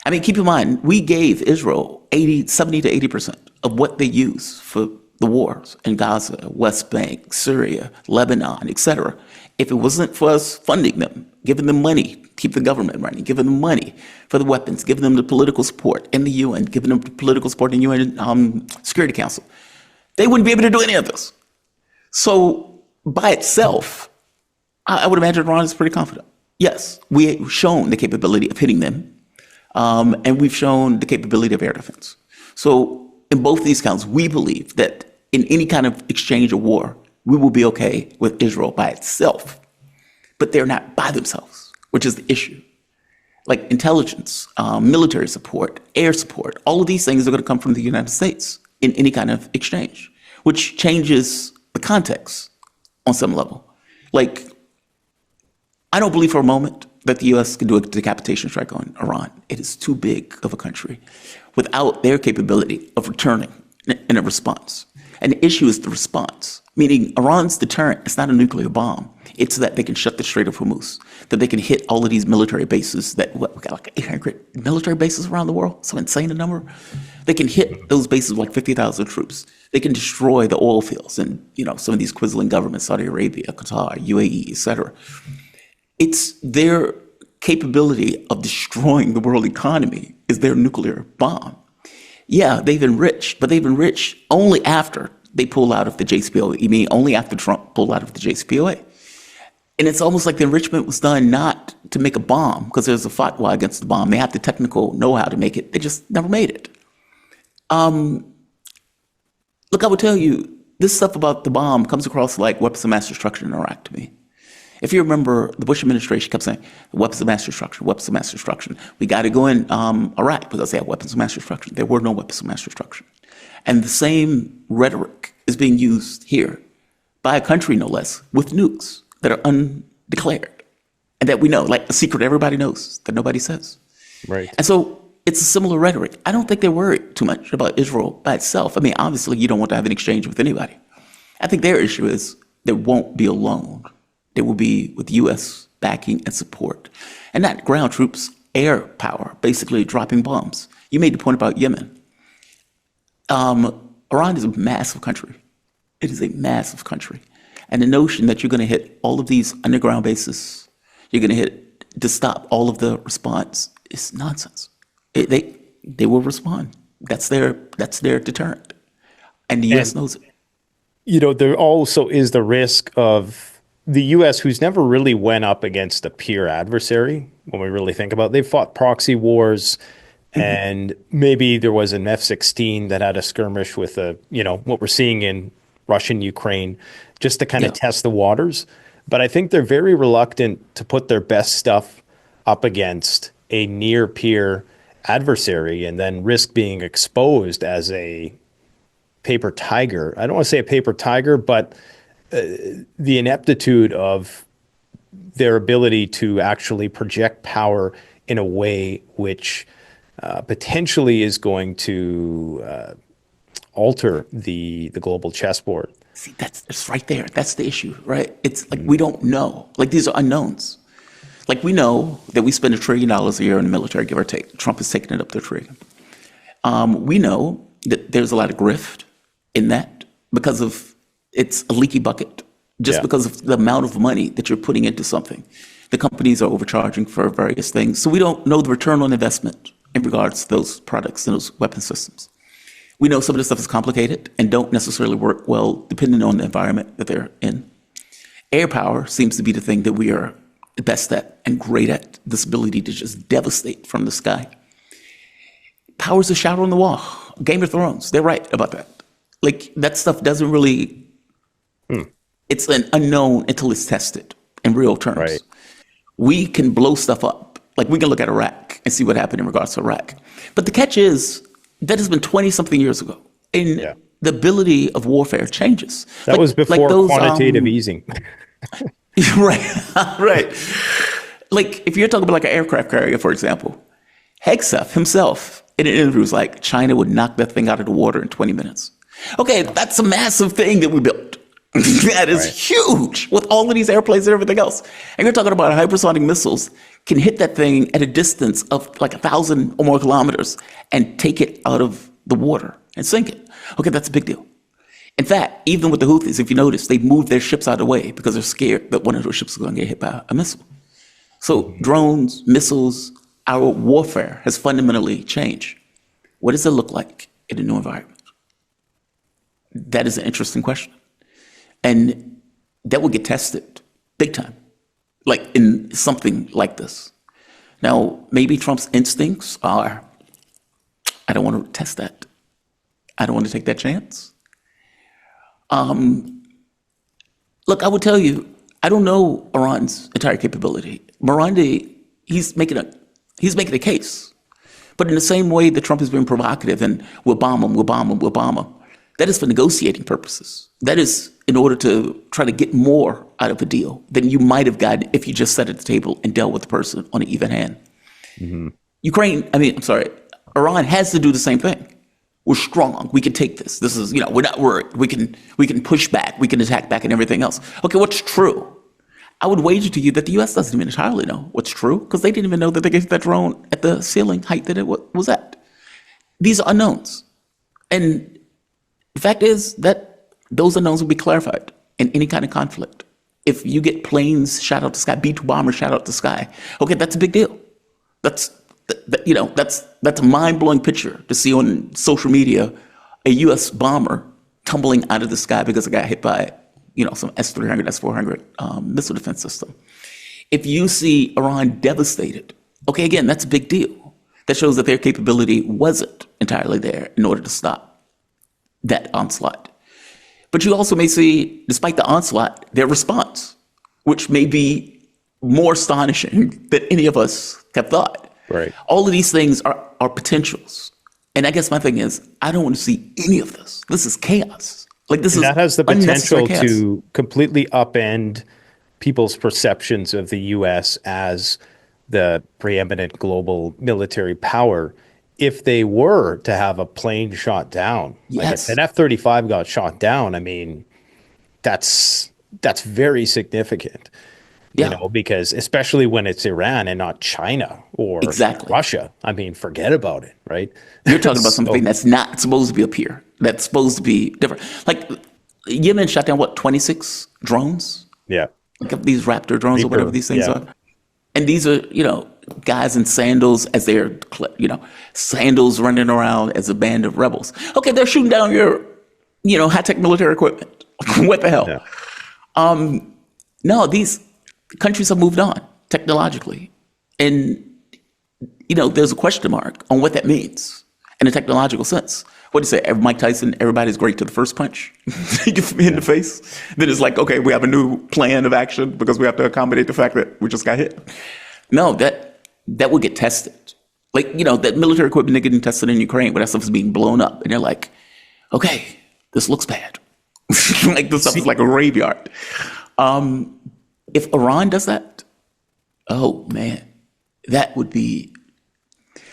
I mean, keep in mind, we gave Israel 70 to 80% of what they use for the wars in Gaza, West Bank, Syria, Lebanon, etc. If it wasn't for us funding them, giving them money, keep the government running, giving them money for the weapons, giving them the political support in the UN, giving them the political support in the UN Security Council, they wouldn't be able to do any of this. So by itself, I would imagine Iran is pretty confident. Yes, we've shown the capability of hitting them, and we've shown the capability of air defense. So in both these counts, we believe that in any kind of exchange or war, we will be okay with Israel by itself. But they're not by themselves, which is the issue. Like intelligence, military support, air support, all of these things are going to come from the United States in any kind of exchange, which changes the context on some level. Like, I don't believe for a moment that the U.S. can do a decapitation strike on Iran. It is too big of a country without their capability of returning in a response. And the issue is the response, meaning Iran's deterrent is not a nuclear bomb. It's that they can shut the Strait of Hormuz, that they can hit all of these military bases we got like 800 military bases around the world, some insane number. They can hit those bases with like 50,000 troops. They can destroy the oil fields and, some of these quisling governments, Saudi Arabia, Qatar, UAE, et cetera. It's their capability of destroying the world economy is their nuclear bomb. Yeah, they've enriched, but they've enriched only after they pull out of the JCPOA. You mean only after Trump pulled out of the JCPOA. And it's almost like the enrichment was done not to make a bomb, because there's a fatwa against the bomb. They have the technical know-how to make it. They just never made it. Look, I would tell you, this stuff about the bomb comes across like weapons of mass destruction in Iraq to me. If you remember, the Bush administration kept saying, weapons of mass destruction, weapons of mass destruction. We got to go in Iraq because they have weapons of mass destruction. There were no weapons of mass destruction. And the same rhetoric is being used here by a country, no less, with nukes that are undeclared and that we know, like a secret everybody knows that nobody says. Right. And so it's a similar rhetoric. I don't think they're worried too much about Israel by itself. I mean, obviously, you don't want to have an exchange with anybody. I think their issue is they won't be alone. They will be with U.S. backing and support. And not ground troops, air power, basically dropping bombs. You made the point about Yemen. Iran is a massive country. It is a massive country. And the notion that you're going to hit all of these underground bases, you're going to hit to stop all of the response is nonsense. They will respond. That's their deterrent. And the U.S. knows it. There also is the risk of the U.S., who's never really went up against a peer adversary, when we really think about it. They've fought proxy wars, and maybe there was an F-16 that had a skirmish with what we're seeing in Russian Ukraine, just to kind of test the waters. But I think they're very reluctant to put their best stuff up against a near peer adversary and then risk being exposed as a paper tiger. I don't want to say a paper tiger, but the ineptitude of their ability to actually project power in a way which potentially is going to alter the global chessboard. See, that's right there. That's the issue, right? It's like we don't know. Like, these are unknowns. Like, we know that we spend $1 trillion a year in the military, give or take. Trump is taking it up to $1 trillion. We know that there's a lot of grift in that because of it's a leaky bucket, just because of the amount of money that you're putting into something. The companies are overcharging for various things. So we don't know the return on investment in regards to those products and those weapon systems. We know some of this stuff is complicated and don't necessarily work well depending on the environment that they're in. Air power seems to be the thing that we are the best at and great at, this ability to just devastate from the sky. Power's a shadow on the wall. Game of Thrones, they're right about that. Like, that stuff doesn't really, it's an unknown until it's tested in real terms. Right. We can blow stuff up. Like, we can look at Iraq and see what happened in regards to Iraq. But the catch is, that has been 20-something years ago. And the ability of warfare changes. That was before quantitative easing. Right, right. Like, if you're talking about like an aircraft carrier, for example, Hegseth himself in an interview was like, China would knock that thing out of the water in 20 minutes. Okay, that's a massive thing that we built. That is huge with all of these airplanes and everything else. And you're talking about hypersonic missiles can hit that thing at a distance of like 1,000 or more kilometers and take it out of the water and sink it. Okay, that's a big deal. In fact, even with the Houthis, if you notice, they moved their ships out of the way because they're scared that one of those ships is going to get hit by a missile. So drones, missiles, our warfare has fundamentally changed. What does it look like in a new environment? That is an interesting question. And that will get tested big time, like in something like this. Now, maybe Trump's instincts are, I don't want to test that. I don't want to take that chance. Look, I would tell you, I don't know Iran's entire capability. Morandi, he's making a case. But in the same way that Trump has been provocative and we'll bomb him, that is for negotiating purposes. That is in order to try to get more out of a deal than you might have gotten if you just sat at the table and dealt with the person on an even hand. Iran has to do the same thing. We're strong. We can take this. This is, we're not worried. We can push back. We can attack back and everything else. Okay, what's true? I would wager to you that the U.S. doesn't even entirely know what's true because they didn't even know that they gave that drone at the ceiling height that it was at. These are unknowns. And the fact is that those unknowns will be clarified in any kind of conflict. If you get planes shot out the sky, B-2 bombers shot out the sky, okay, that's a big deal. That's a mind-blowing picture to see on social media a U.S. bomber tumbling out of the sky because it got hit by some S-300, S-400 missile defense system. If you see Iran devastated, okay, again, that's a big deal. That shows that their capability wasn't entirely there in order to stop that onslaught. But you also may see, despite the onslaught, their response, which may be more astonishing than any of us have thought. Right. All of these things are potentials. And I guess my thing is, I don't want to see any of this. This is chaos. That has the potential to completely upend people's perceptions of the U.S. as the preeminent global military power if they were to have a plane shot down. Yes. Like an F-35 got shot down, I mean, that's very significant. Yeah. Because especially when it's Iran and not China or Russia. I mean, forget about it, right? You're talking about something that's not supposed to be up here. That's supposed to be different. Like Yemen shot down, 26 drones? Yeah. Like these Raptor drones or whatever these things are. And these are, guys in sandals as they're, sandals running around as a band of rebels. Okay, they're shooting down your, high-tech military equipment. What the hell? Yeah. No, these countries have moved on technologically. And, there's a question mark on what that means in a technological sense. What do you say? Mike Tyson, everybody's great to the first punch. You get me in the face. Then it's like, okay, we have a new plan of action because we have to accommodate the fact that we just got hit. No, that will get tested. Like, that military equipment they're getting tested in Ukraine, but that stuff is being blown up. And they're like, okay, this looks bad. Like this stuff is like a graveyard. If Iran does that, oh man, that would be.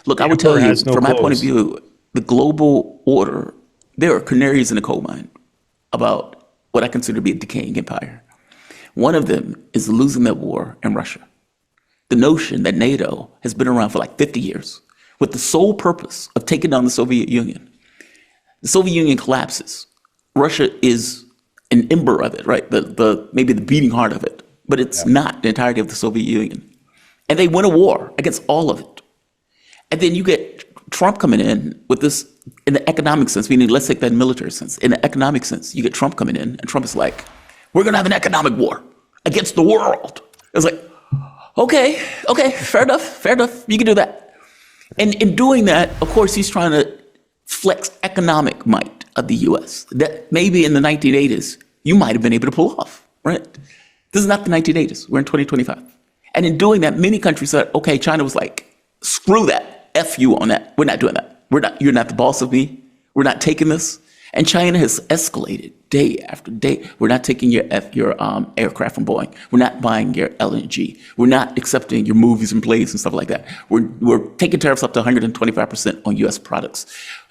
Look, I would tell you, from my point of view, the global order, there are canaries in the coal mine about what I consider to be a decaying empire. One of them is losing that war in Russia. The notion that NATO has been around for like 50 years with the sole purpose of taking down the Soviet Union. The Soviet Union collapses. Russia is an ember of it, right? Maybe the beating heart of it, but it's not the entirety of the Soviet Union. And they win a war against all of it. And then you get Trump coming in with this, in the economic sense, meaning let's take that in military sense. In the economic sense, you get Trump coming in, and Trump is like, we're going to have an economic war against the world. It's like, okay, fair enough. You can do that. And in doing that, of course, he's trying to flex economic might of the U.S. that maybe in the 1980s, you might have been able to pull off, right? This is not the 1980s. We're in 2025. And in doing that, many countries said, okay, China was like, screw that. F you on that. We're not doing that. You're not the boss of me. We're not taking this. And China has escalated day after day. We're not taking your aircraft from Boeing. We're not buying your LNG. We're not accepting your movies and plays and stuff like that. We're taking tariffs up to 125% on U.S. products.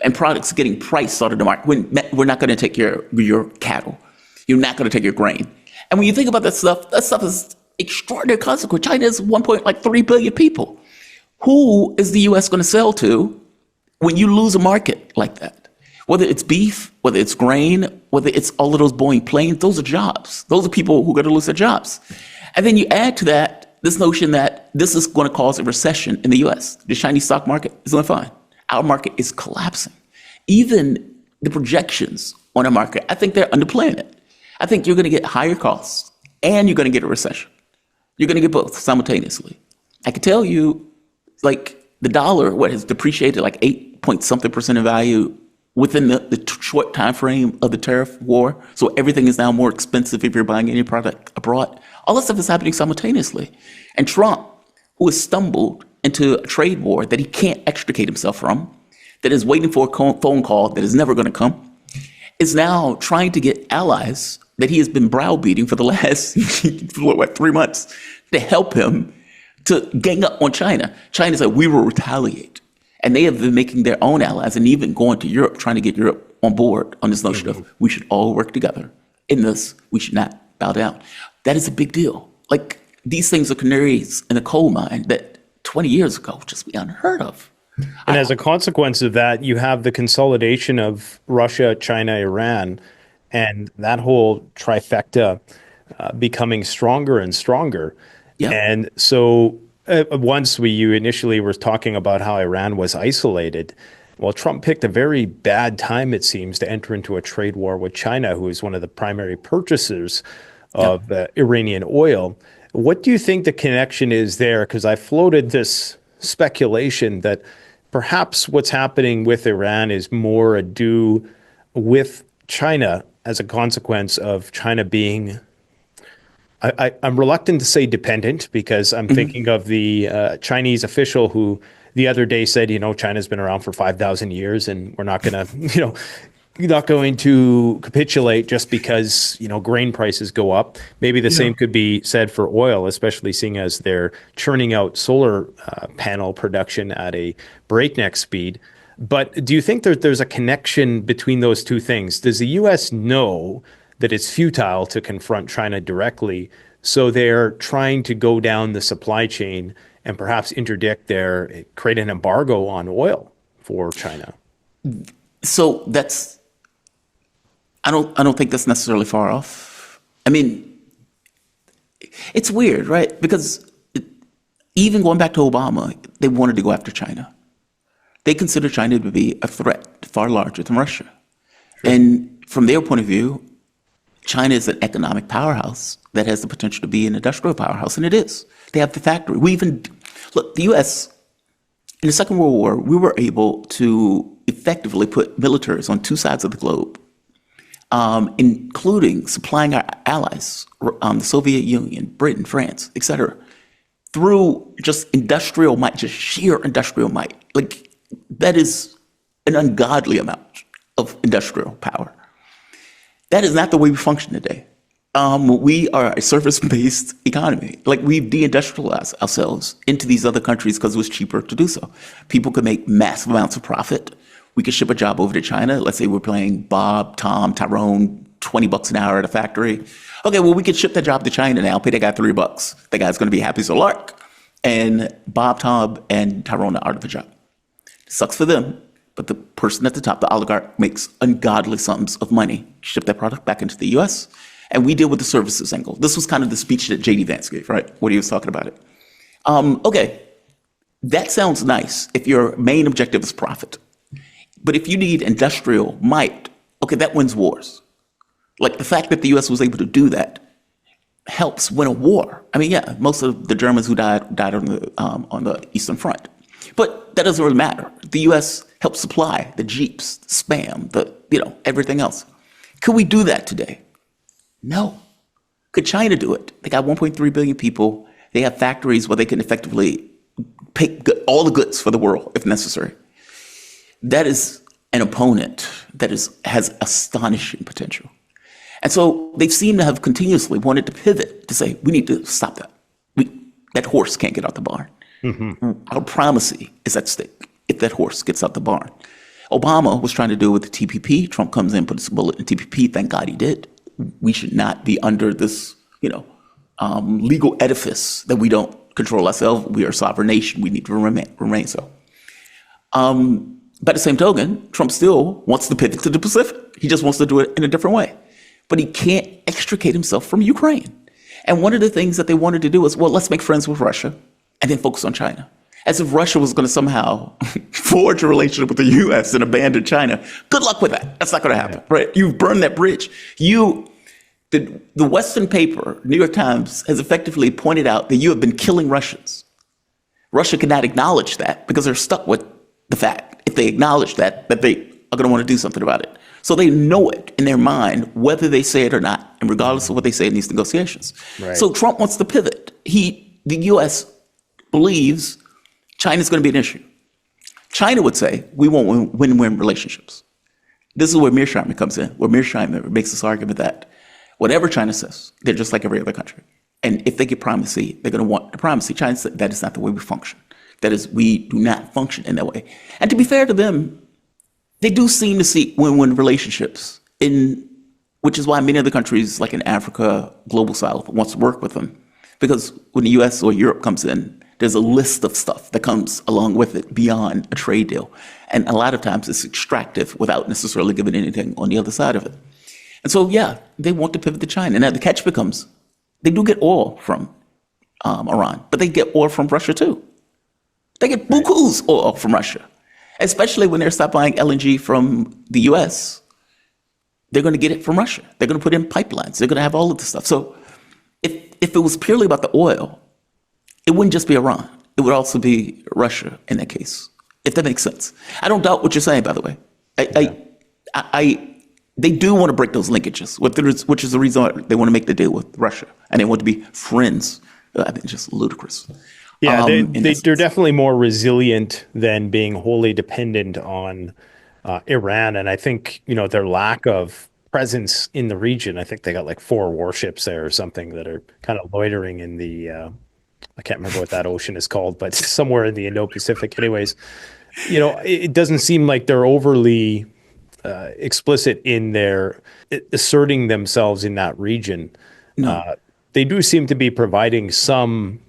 And products getting priced out of the market. We're not going to take your cattle. You're not going to take your grain. And when you think about that stuff is extraordinary consequence. China is 1.3 billion people. Who is the U.S. going to sell to when you lose a market like that? Whether it's beef, whether it's grain, whether it's all of those Boeing planes, those are jobs. Those are people who are going to lose their jobs. And then you add to that this notion that this is going to cause a recession in the U.S. The Chinese stock market is doing fine. Our market is collapsing. Even the projections on our market, I think they're underplaying it. I think you're going to get higher costs and you're going to get a recession. You're going to get both simultaneously. I can tell you, like, the dollar, has depreciated like 8 point something percent in value within the short time frame of the tariff war. So everything is now more expensive if you're buying any product abroad. All that stuff is happening simultaneously. And Trump, who has stumbled into a trade war that he can't extricate himself from, that is waiting for a phone call that is never going to come, is now trying to get allies that he has been browbeating for the last 3 months to help him to gang up on China. China said, we will retaliate. And they have been making their own allies and even going to Europe, trying to get Europe on board on this notion of we should all work together in this. We should not bow down. That is a big deal. Like, these things are canaries in a coal mine that 20 years ago would just be unheard of. And as a consequence of that, you have the consolidation of Russia, China, Iran, and that whole trifecta becoming stronger and stronger. Yeah. And so once you initially were talking about how Iran was isolated, well, Trump picked a very bad time, it seems, to enter into a trade war with China, who is one of the primary purchasers of Iranian oil. What do you think the connection is there? Because I floated this speculation that perhaps what's happening with Iran is more ado with China as a consequence of China being, I'm reluctant to say dependent, because I'm thinking of the Chinese official who the other day said, China's been around for 5,000 years and we're not going to, not going to capitulate just because, grain prices go up. Maybe the same could be said for oil, especially seeing as they're churning out solar panel production at a breakneck speed. But do you think that there's a connection between those two things? Does the U.S. know that it's futile to confront China directly, so they're trying to go down the supply chain and perhaps create an embargo on oil for China? So I don't think that's necessarily far off. I mean, it's weird, right? Because even going back to Obama, they wanted to go after China. They consider China to be a threat far larger than Russia. Sure. And from their point of view, China is an economic powerhouse that has the potential to be an industrial powerhouse, and it is. They have the factory. Look, the U.S., in the Second World War, we were able to effectively put militaries on two sides of the globe, including supplying our allies, the Soviet Union, Britain, France, etc., through just industrial might, just sheer industrial might. Like, that is an ungodly amount of industrial power. That is not the way we function today. We are a service-based economy. Like, we've deindustrialized ourselves into these other countries because it was cheaper to do so. People could make massive amounts of profit. We could ship a job over to China. Let's say we're paying Bob, Tom, Tyrone $20 an hour at a factory. Okay, well, we could ship that job to China now, pay that guy $3. That guy's going to be happy as a lark. And Bob, Tom, and Tyrone are out of the job. Sucks for them, but the person at the top, the oligarch, makes ungodly sums of money, ship that product back into the U.S., and we deal with the services angle. This was kind of the speech that J.D. Vance gave, right, when he was talking about it. Okay, that sounds nice if your main objective is profit. But if you need industrial might, okay, that wins wars. Like, the fact that the U.S. was able to do that helps win a war. I mean, yeah, most of the Germans who died on the Eastern Front. But that doesn't really matter. The U.S. helped supply the Jeeps, the Spam, everything else. Could we do that today? No. Could China do it? They got 1.3 billion people. They have factories where they can effectively pick all the goods for the world if necessary. That is an opponent that has astonishing potential. And so they seem to have continuously wanted to pivot to say, we need to stop that. That horse can't get out the barn. Mm-hmm. Our primacy is at stake if that horse gets out the barn. Obama was trying to do it with the TPP. Trump comes in, puts a bullet in TPP. Thank God he did. We should not be under this, legal edifice that we don't control ourselves. We are a sovereign nation. We need to remain so. By the same token, Trump still wants to pivot to the Pacific. He just wants to do it in a different way. But he can't extricate himself from Ukraine. And one of the things that they wanted to do was, well, let's make friends with Russia and then focus on China. As if Russia was going to somehow forge a relationship with the U.S. and abandon China. Good luck with that. That's not going to happen, right? You've burned that bridge. The Western paper, New York Times, has effectively pointed out that you have been killing Russians. Russia cannot acknowledge that because they're stuck with the fact, if they acknowledge that they are going to want to do something about it. So they know it in their mind, whether they say it or not, and regardless of what they say in these negotiations. Right. So Trump wants to pivot. The U.S. believes China's going to be an issue. China would say, we want win-win relationships. This is where Mearsheimer comes in, where Mearsheimer makes this argument that whatever China says, they're just like every other country. And if they get primacy, they're going to want the primacy. China said that is not the way we function. That is, we do not function in that way. And to be fair to them, they do seem to see win-win relationships, which is why many other countries, like in Africa, Global South, wants to work with them. Because when the US or Europe comes in, there's a list of stuff that comes along with it beyond a trade deal. And a lot of times it's extractive without necessarily giving anything on the other side of it. And so, yeah, they want to pivot to China. And now the catch becomes, they do get oil from Iran, but they get oil from Russia too. They get buku's oil from Russia, especially when they're stopped buying LNG from the US. They're going to get it from Russia. They're going to put in pipelines. They're going to have all of this stuff. So if it was purely about the oil, it wouldn't just be Iran. It would also be Russia in that case, if that makes sense. I don't doubt what you're saying, by the way. They do want to break those linkages, which is the reason why they want to make the deal with Russia, and they want to be friends. I think it's just ludicrous. Yeah, they're definitely more resilient than being wholly dependent on Iran, and I think their lack of presence in the region. I think they got like 4 warships there or something that are kind of loitering in the. I can't remember what that ocean is called, but somewhere in the Indo-Pacific. Anyways, it doesn't seem like they're overly explicit in their asserting themselves in that region. No. They do seem to be providing some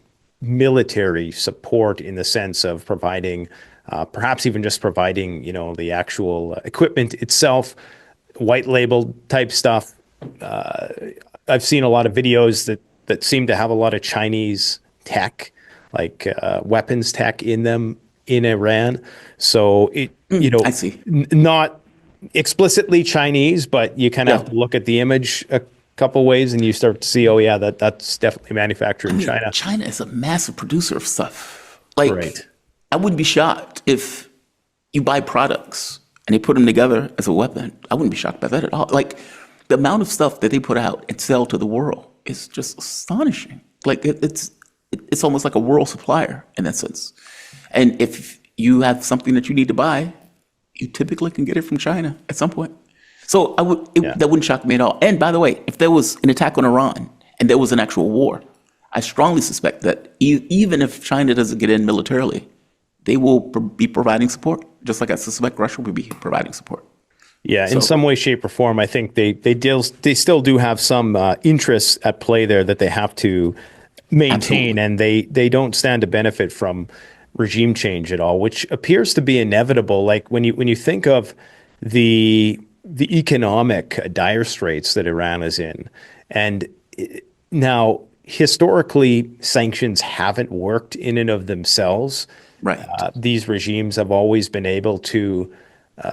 military support in the sense of providing, perhaps even just providing, the actual equipment itself, white label type stuff. I've seen a lot of videos that seem to have a lot of Chinese tech, like weapons tech in them in Iran. So I see. Not explicitly Chinese, but you kind of have to look at the image a couple ways and you start to see, oh yeah, that's definitely manufactured in China. China is a massive producer of stuff. Like, right. I wouldn't be shocked if you buy products and they put them together as a weapon. I wouldn't be shocked by that at all. Like, the amount of stuff that they put out and sell to the world is just astonishing. Like, it's almost like a world supplier in that sense. And if you have something that you need to buy, you typically can get it from China at some point. So that wouldn't shock me at all. And by the way, if there was an attack on Iran and there was an actual war, I strongly suspect that even if China doesn't get in militarily, they will be providing support, just like I suspect Russia will be providing support. Yeah, in some way, shape, or form, I think they still do have some interests at play there that they have to maintain, Absolutely. And they don't stand to benefit from regime change at all, which appears to be inevitable. Like when you think of the economic dire straits that Iran is in, and now historically sanctions haven't worked in and of themselves. Right. These regimes have always been able to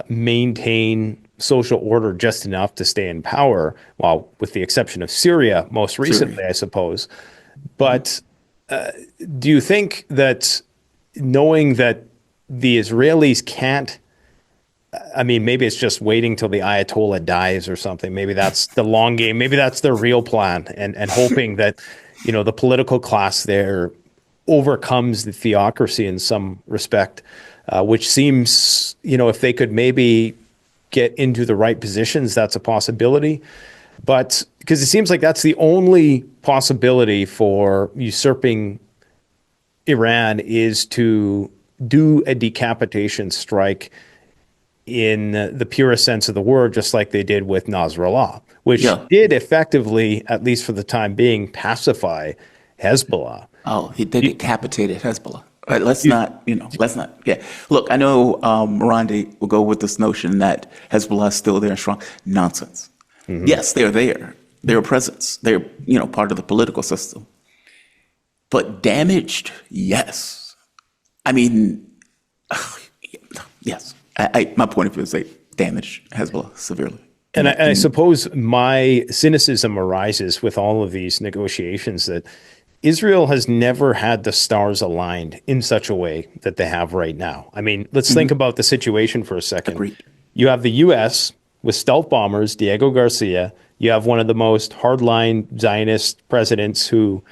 maintain social order just enough to stay in power, well, with the exception of Syria most recently, I suppose. But do you think that knowing that the Israelis can't, I mean, maybe it's just waiting till the Ayatollah dies or something. Maybe that's the long game. Maybe that's their real plan, and hoping that, the political class there overcomes the theocracy in some respect, which seems, if they could maybe get into the right positions, that's a possibility. But because it seems like that's the only possibility for usurping Iran is to do a decapitation strike in the purest sense of the word, just like they did with Nasrallah, which did effectively, at least for the time being, pacify Hezbollah. Oh, they decapitated Hezbollah. All right, let's not. Yeah. Look, I know Morandi will go with this notion that Hezbollah is still there and strong. Nonsense. Mm-hmm. Yes, they're there. They're a presence. They're, part of the political system. But damaged, yes. I mean, yes. My point of view is they damaged Hezbollah severely. And I suppose my cynicism arises with all of these negotiations that Israel has never had the stars aligned in such a way that they have right now. I mean, let's think about the situation for a second. Agreed. You have the U.S. with stealth bombers, Diego Garcia. You have one of the most hardline Zionist presidents who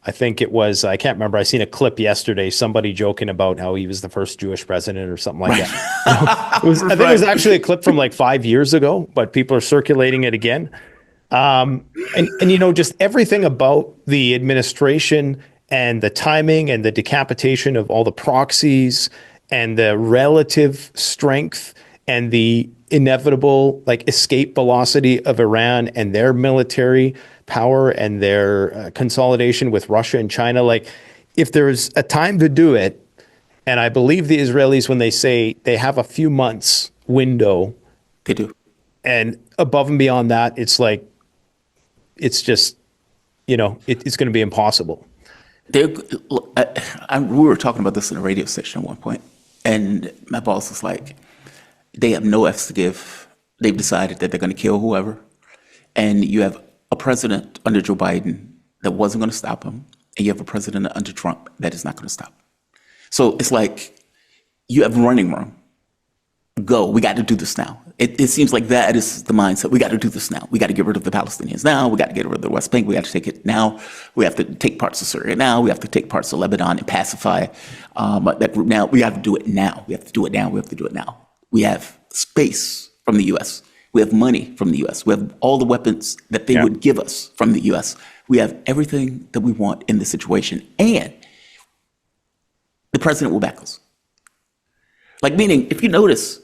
I think it was, I can't remember. I seen a clip yesterday, somebody joking about how he was the first Jewish president or something like that. I think it was actually a clip from like 5 years ago, but people are circulating it again. And you know, just everything about the administration and the timing and the decapitation of all the proxies and the relative strength and the inevitable like escape velocity of Iran and their military power and their consolidation with Russia and China. Like, if there's a time to do it, and I believe the Israelis when they say they have a few months window, They do. and above and beyond that, it's like, it's just, you know, it's going to be impossible. We were talking about this in a radio station at one point, and my boss was like, they have no F's to give. They've decided that they're going to kill whoever. And you have a president under Joe Biden that wasn't going to stop him, and you have a president under Trump that is not going to stop. So it's like you have running room. Go. We got to do this now. It seems like that is the mindset. We got to do this now. We got to get rid of the Palestinians now. We got to get rid of the West Bank. We got to take it now. We have to take parts of Syria now. We have to take parts of Lebanon and pacify that group now. We have to do it now. We have to do it now. We have to do it now. We have space from the U.S. We have money from the U.S. We have all the weapons that they would give us from the U.S. We have everything that we want in this situation. And the president will back us. Like, meaning, if you notice,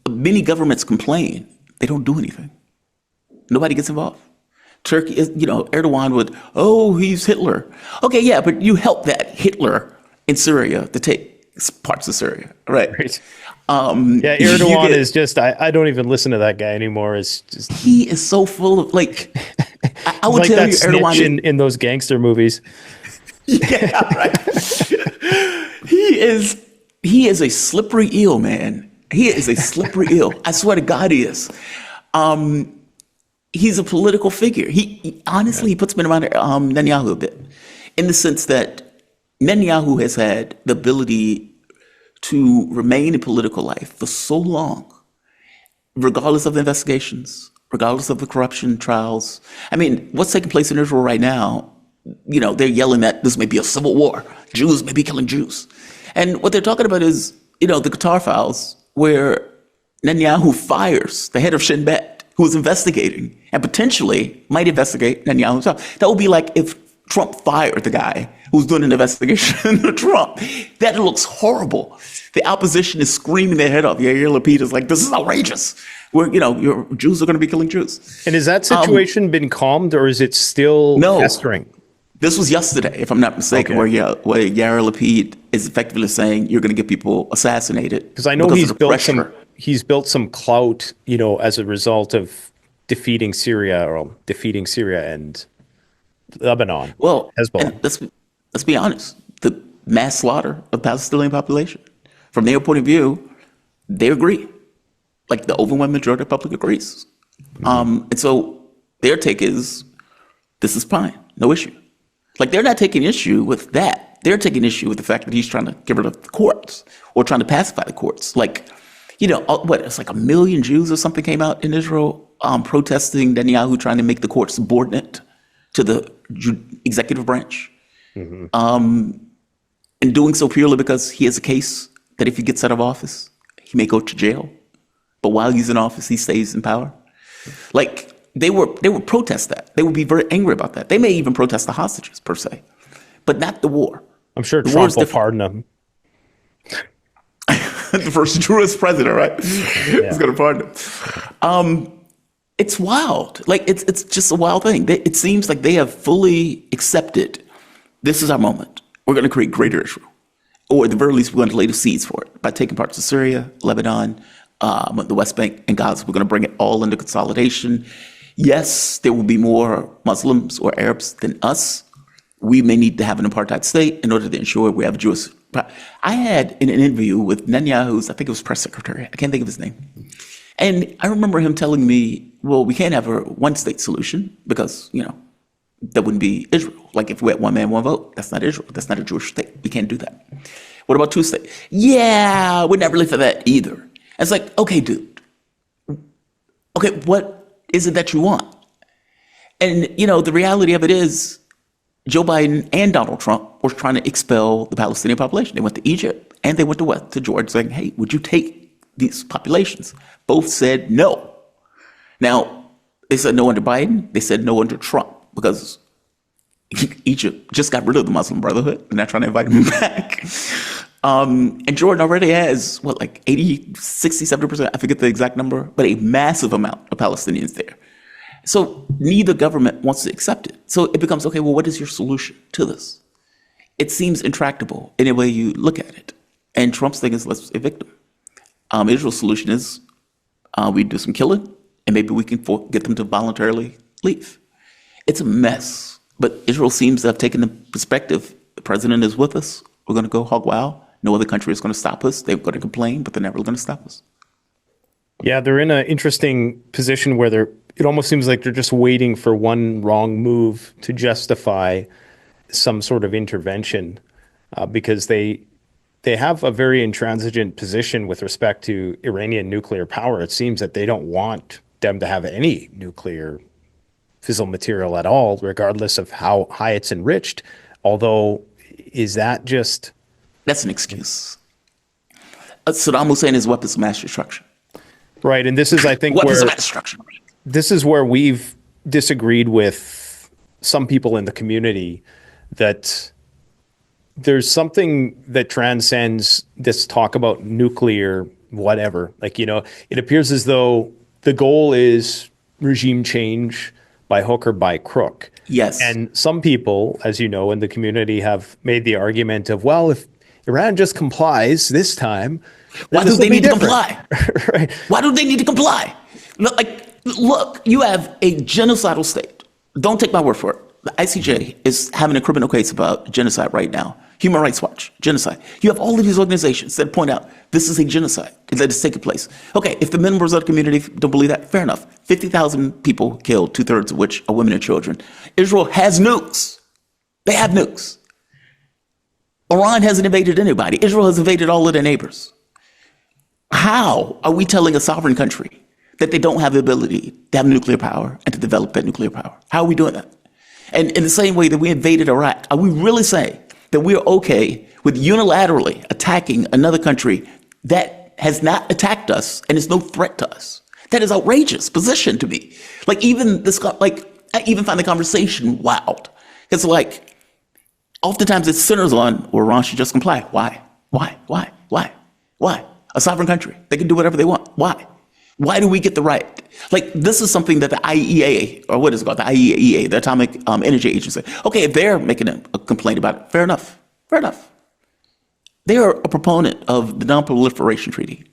many governments complain. They don't do anything. Nobody gets involved. Turkey is, you know, Erdogan would, oh, he's Hitler. Okay, yeah, but you helped that Hitler in Syria to take parts of Syria, right? Yeah, Erdogan is just, I don't even listen to that guy anymore. It's just, he is so full of, like, I would like tell that you, Erdogan snitch in those gangster movies. Yeah, right. He is a slippery eel, man. He is a slippery eel. I swear to God, he is. He's a political figure. He honestly, he puts me around Netanyahu a bit, in the sense that Netanyahu has had the ability to remain in political life for so long, regardless of the investigations, regardless of the corruption trials. I mean, what's taking place in Israel right now, you know, they're yelling that this may be a civil war. Jews may be killing Jews. And what they're talking about is, you know, the Qatar files, where Netanyahu fires the head of Shin Bet, who is investigating and potentially might investigate Netanyahu himself. That would be like if Trump fired the guy who's doing an investigation of Trump. That looks horrible. The opposition is screaming their head off. Yair Lapid is like, this is outrageous. You know, your Jews are going to be killing Jews. And has that situation been calmed, or is it still festering? This was yesterday, if I'm not mistaken, where Yair Lapid is effectively saying you're going to get people assassinated. Because I know he's built some clout, you know, as a result of defeating Syria and Lebanon. Well, Hezbollah. Let's be honest. The mass slaughter of the Palestinian population, from their point of view, they agree. Like, the overwhelming majority of the public agrees. And so their take is, this is fine, no issue. Like, they're not taking issue with that. They're taking issue with the fact that he's trying to get rid of the courts or trying to pacify the courts. Like, you know, it's like 1 million Jews or something came out in Israel protesting Netanyahu trying to make the court subordinate to the executive branch. And doing so purely because he has a case that if he gets out of office, he may go to jail. But while he's in office, he stays in power. Like, they would protest that. They would be very angry about that. They may even protest the hostages, per se, but not the war. I'm sure Trump will pardon them. The first Jewish president, right? He's going to pardon them. It's wild. Like, it's just a wild thing. It seems like they have fully accepted, this is our moment. We're going to create greater Israel. Or at the very least, we're going to lay the seeds for it by taking parts of Syria, Lebanon, the West Bank, and Gaza. We're going to bring it all into consolidation. Yes, there will be more Muslims or Arabs than us. We may need to have an apartheid state in order to ensure we have a Jewish. I had an interview with Netanyahu's, I think it was press secretary. I can't think of his name. And I remember him telling me, well, we can't have a one-state solution because, that wouldn't be Israel. Like if we had one man, one vote, that's not Israel. That's not a Jewish state. We can't do that. What about two states? Yeah, we're not really for that either. And it's like, okay, dude. Okay, what is it that you want? And, the reality of it is Joe Biden and Donald Trump were trying to expel the Palestinian population. They went to Egypt and they went to Jordan saying, hey, would you take these populations? Both said no. Now, they said no under Biden. They said no under Trump because Egypt just got rid of the Muslim Brotherhood and they're trying to invite them back. And Jordan already has, 80, 60, 70%, I forget the exact number, but a massive amount of Palestinians there. So neither government wants to accept it. So it becomes, okay, well, what is your solution to this? It seems intractable any way you look at it. And Trump's thing is, let's evict them. Israel's solution is we do some killing and maybe we can get them to voluntarily leave. It's a mess. But Israel seems to have taken the perspective, the president is with us, we're going to go hog wild. No other country is going to stop us. They're going to complain, but they're never going to stop us. Yeah, they're in an interesting position where it almost seems like they're just waiting for one wrong move to justify some sort of intervention because they have a very intransigent position with respect to Iranian nuclear power. It seems that they don't want them to have any nuclear fissile material at all, regardless of how high it's enriched. Although, is that just... That's an excuse. Saddam Hussein's weapons of mass destruction. Right, and this is, I think, weapons where... of mass destruction. This is where we've disagreed with some people in the community, that there's something that transcends this talk about nuclear whatever. It appears as though the goal is regime change by hook or by crook. Yes. And some people, as you know, in the community have made the argument of, well, if Iran just complies this time, why do they need to comply? Right. Why do they need to comply? Look, you have a genocidal state. Don't take my word for it. The ICJ is having a criminal case about genocide right now. Human Rights Watch, genocide. You have all of these organizations that point out this is a genocide that is taking place. Okay, if the members of the community don't believe that, fair enough. 50,000 people killed, 2/3 of which are women and children. Israel has nukes. They have nukes. Iran hasn't invaded anybody. Israel has invaded all of their neighbors. How are we telling a sovereign country that they don't have the ability to have nuclear power and to develop that nuclear power? How are we doing that? And in the same way that we invaded Iraq, are we really saying that we're okay with unilaterally attacking another country that has not attacked us and is no threat to us? That is outrageous position to me. I even find the conversation wild. It's oftentimes it centers on, well, Iran should just comply. Why? A sovereign country. They can do whatever they want. Why? Why do we get the right? This is something that the IEA, or what is it called? The IEA, the Atomic Energy Agency. Okay, if they're making a complaint about it, fair enough. They are a proponent of the Non-Proliferation Treaty.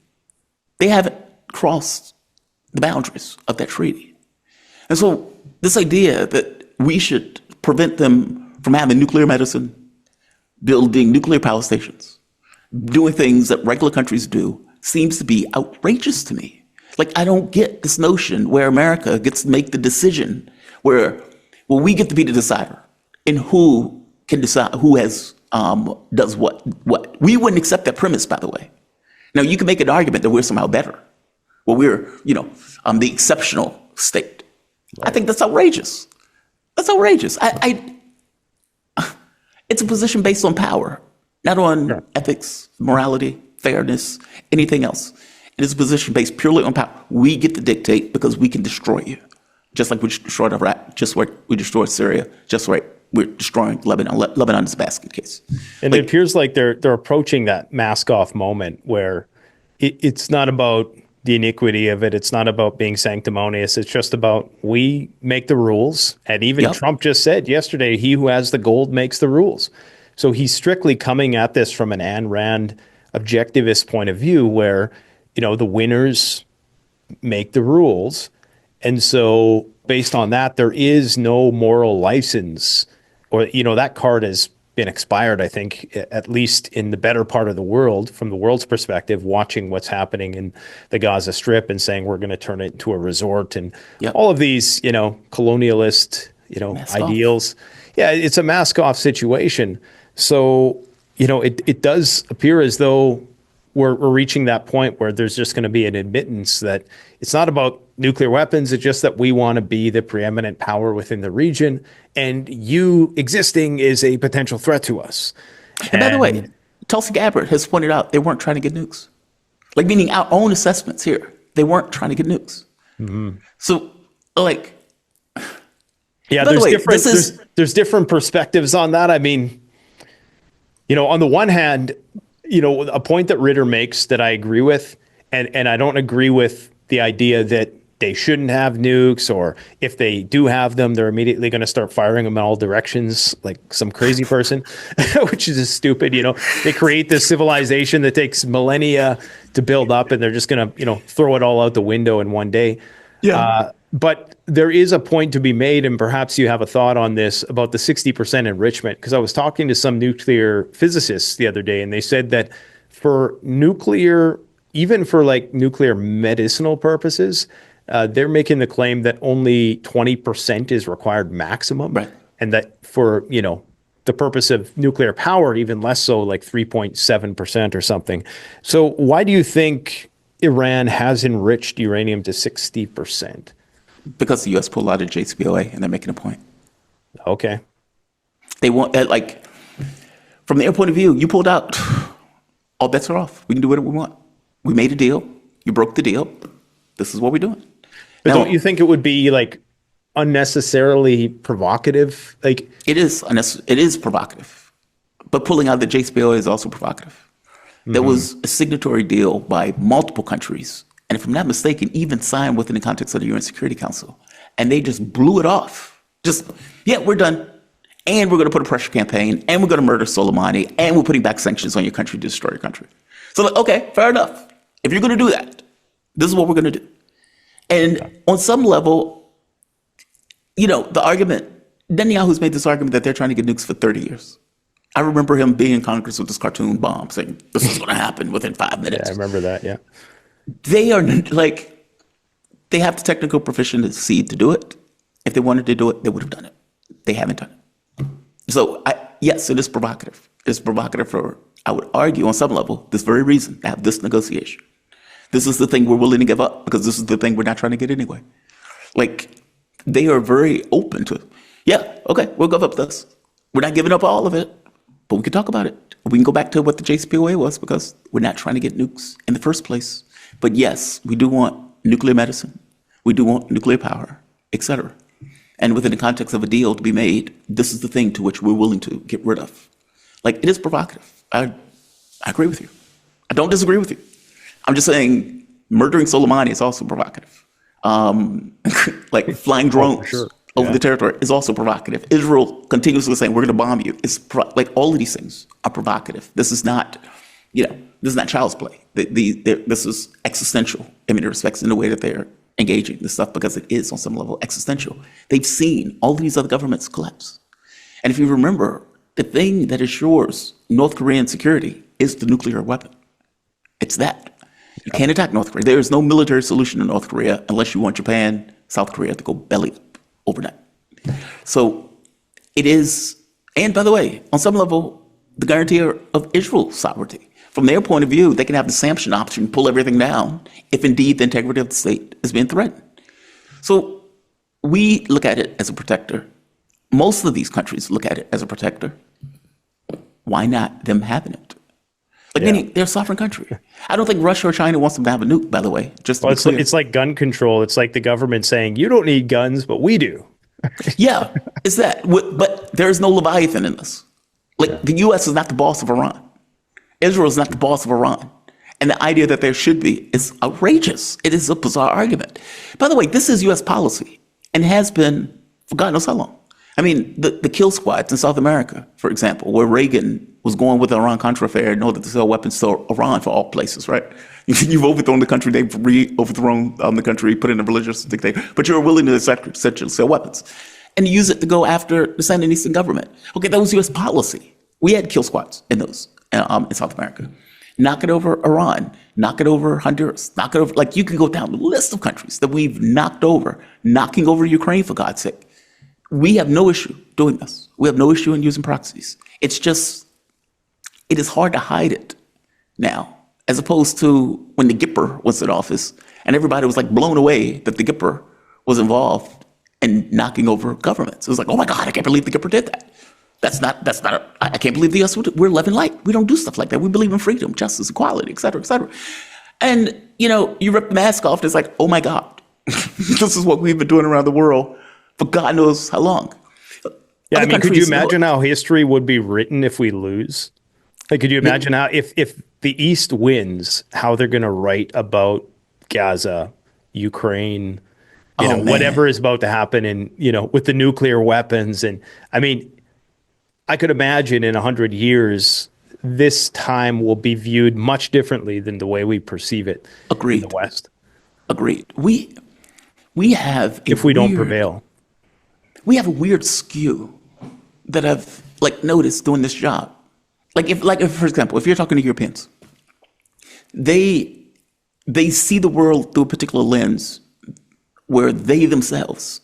They haven't crossed the boundaries of that treaty. And so this idea that we should prevent them from having nuclear medicine, building nuclear power stations, doing things that regular countries do, seems to be outrageous to me. I don't get this notion where America gets to make the decision where we get to be the decider in who can decide who does what. We wouldn't accept that premise, by the way. Now, you can make an argument that we're somehow better. Well, we're, the exceptional state. Right. I think that's outrageous. That's outrageous. It's a position based on power, not on ethics, morality, fairness, anything else. It is a position based purely on power. We get to dictate because we can destroy you. Just like we destroyed Iraq, just like we destroyed Syria, just like we're destroying Lebanon. Lebanon is a basket case. And it appears like they're approaching that mask-off moment where it's not about the iniquity of it. It's not about being sanctimonious. It's just about we make the rules. And even Trump just said yesterday, he who has the gold makes the rules. So he's strictly coming at this from an Ayn Rand objectivist point of view where the winners make the rules. And so based on that, there is no moral license or, that card has been expired, I think, at least in the better part of the world, from the world's perspective, watching what's happening in the Gaza Strip and saying we're going to turn it into a resort and all of these, colonialist, Mask ideals. Yeah, it's a mask off situation. So, it does appear as though we're reaching that point where there's just going to be an admittance that it's not about nuclear weapons. It's just that we want to be the preeminent power within the region, and you existing is a potential threat to us. And by the way, Tulsi Gabbard has pointed out they weren't trying to get nukes. Like, meaning our own assessments here, they weren't trying to get nukes. So, like, yeah, by the way, there's different perspectives on that. I mean, on the one hand, a point that Ritter makes that I agree with, and I don't agree with the idea that they shouldn't have nukes, or if they do have them, they're immediately going to start firing them in all directions like some crazy person, which is just stupid. They create this civilization that takes millennia to build up, and they're just going to, throw it all out the window in one day. Yeah. But there is a point to be made, and perhaps you have a thought on this about the 60% enrichment, because I was talking to some nuclear physicists the other day, and they said that for nuclear, even for like nuclear medicinal purposes, they're making the claim that only 20% is required maximum. Right. And that for, the purpose of nuclear power, even less so, like 3.7% or something. So why do you think Iran has enriched uranium to 60%? Because the U.S. pulled out of JCPOA, and they're making a point. Okay. They want, from their point of view, you pulled out, all bets are off. We can do whatever we want. We made a deal. You broke the deal. This is what we're doing. But Now, don't you think it would be like unnecessarily provocative? Like, it is provocative. But pulling out of the JCPOA is also provocative. There was a signatory deal by multiple countries, and if I'm not mistaken, even signed within the context of the UN Security Council. And they just blew it off. We're done. And we're going to put a pressure campaign, and we're going to murder Soleimani, and we're putting back sanctions on your country to destroy your country. So, okay, fair enough. If you're going to do that, this is what we're going to do. And on some level, the argument, Netanyahu's made this argument that they're trying to get nukes for 30 years. I remember him being in Congress with this cartoon bomb saying, this is going to happen within 5 minutes. yeah, I remember that, yeah. They are they have the technical proficiency to do it. If they wanted to do it, they would have done it. They haven't done it. So, yes, it is provocative. It's provocative for, I would argue, on some level, this very reason, to have this negotiation. This is the thing we're willing to give up, because this is the thing we're not trying to get anyway. They are very open to, okay, we'll give up this. We're not giving up all of it, but we can talk about it. We can go back to what the JCPOA was, because we're not trying to get nukes in the first place. But yes, we do want nuclear medicine. We do want nuclear power, etc. And within the context of a deal to be made, this is the thing to which we're willing to get rid of. It is provocative. I agree with you. I don't disagree with you. I'm just saying murdering Soleimani is also provocative. Flying drones over the territory is also provocative. Israel continuously saying, we're going to bomb you. It's all of these things are provocative. This is not, this is not child's play. This is existential in many respects in the way that they're engaging this stuff, because it is on some level existential. They've seen all of these other governments collapse. And if you remember, the thing that assures North Korean security is the nuclear weapon. It's that. You can't attack North Korea. There is no military solution in North Korea unless you want Japan, South Korea to go belly up overnight. So it is, and by the way, on some level, the guarantee of Israel's sovereignty. From their point of view, they can have the sanction option, pull everything down, if indeed the integrity of the state is being threatened. So we look at it as a protector. Most of these countries look at it as a protector. Why not them having it? Meaning they're a sovereign country. I don't think Russia or China wants them to have a nuke, by the way. It's like gun control. It's like the government saying, you don't need guns, but we do. Yeah, it's that. But there is no Leviathan in this. The U.S. is not the boss of Iran. Israel is not the boss of Iran. And the idea that there should be is outrageous. It is a bizarre argument. By the way, this is U.S. policy and has been for God knows how long. I mean, the kill squads in South America, for example, where Reagan was going with the Iran-Contra affair in order to sell weapons to Iran for all places, right? You've overthrown the country, they've overthrown the country, put in a religious dictator, but you're willing to essentially sell weapons and use it to go after the Sandinista government. Okay, that was U.S. policy. We had kill squads in those in South America. Knock it over Iran, knock it over Honduras, knock it over, like you can go down the list of countries that we've knocked over, knocking over Ukraine for God's sake. We have no issue doing this. We have no issue in using proxies. It's just, it is hard to hide it now, as opposed to when the Gipper was in office and everybody was like blown away that the Gipper was involved in knocking over governments. It was like, oh my God, I can't believe the Gipper did that. I can't believe the US, we're love and light. We don't do stuff like that. We believe in freedom, justice, equality, et cetera, et cetera. And, you rip the mask off and it's like, oh my God, this is what we've been doing around the world for God knows how long. Yeah, Other could you countries, imagine how history would be written if we lose? Like, could you imagine how, if the East wins, how they're going to write about Gaza, Ukraine, whatever is about to happen and, with the nuclear weapons. And I could imagine in 100 years, this time will be viewed much differently than the way we perceive it in the West. Agreed. We have, if we don't prevail. We have a weird skew that I've noticed doing this job. If, for example, if you're talking to Europeans, they see the world through a particular lens where they themselves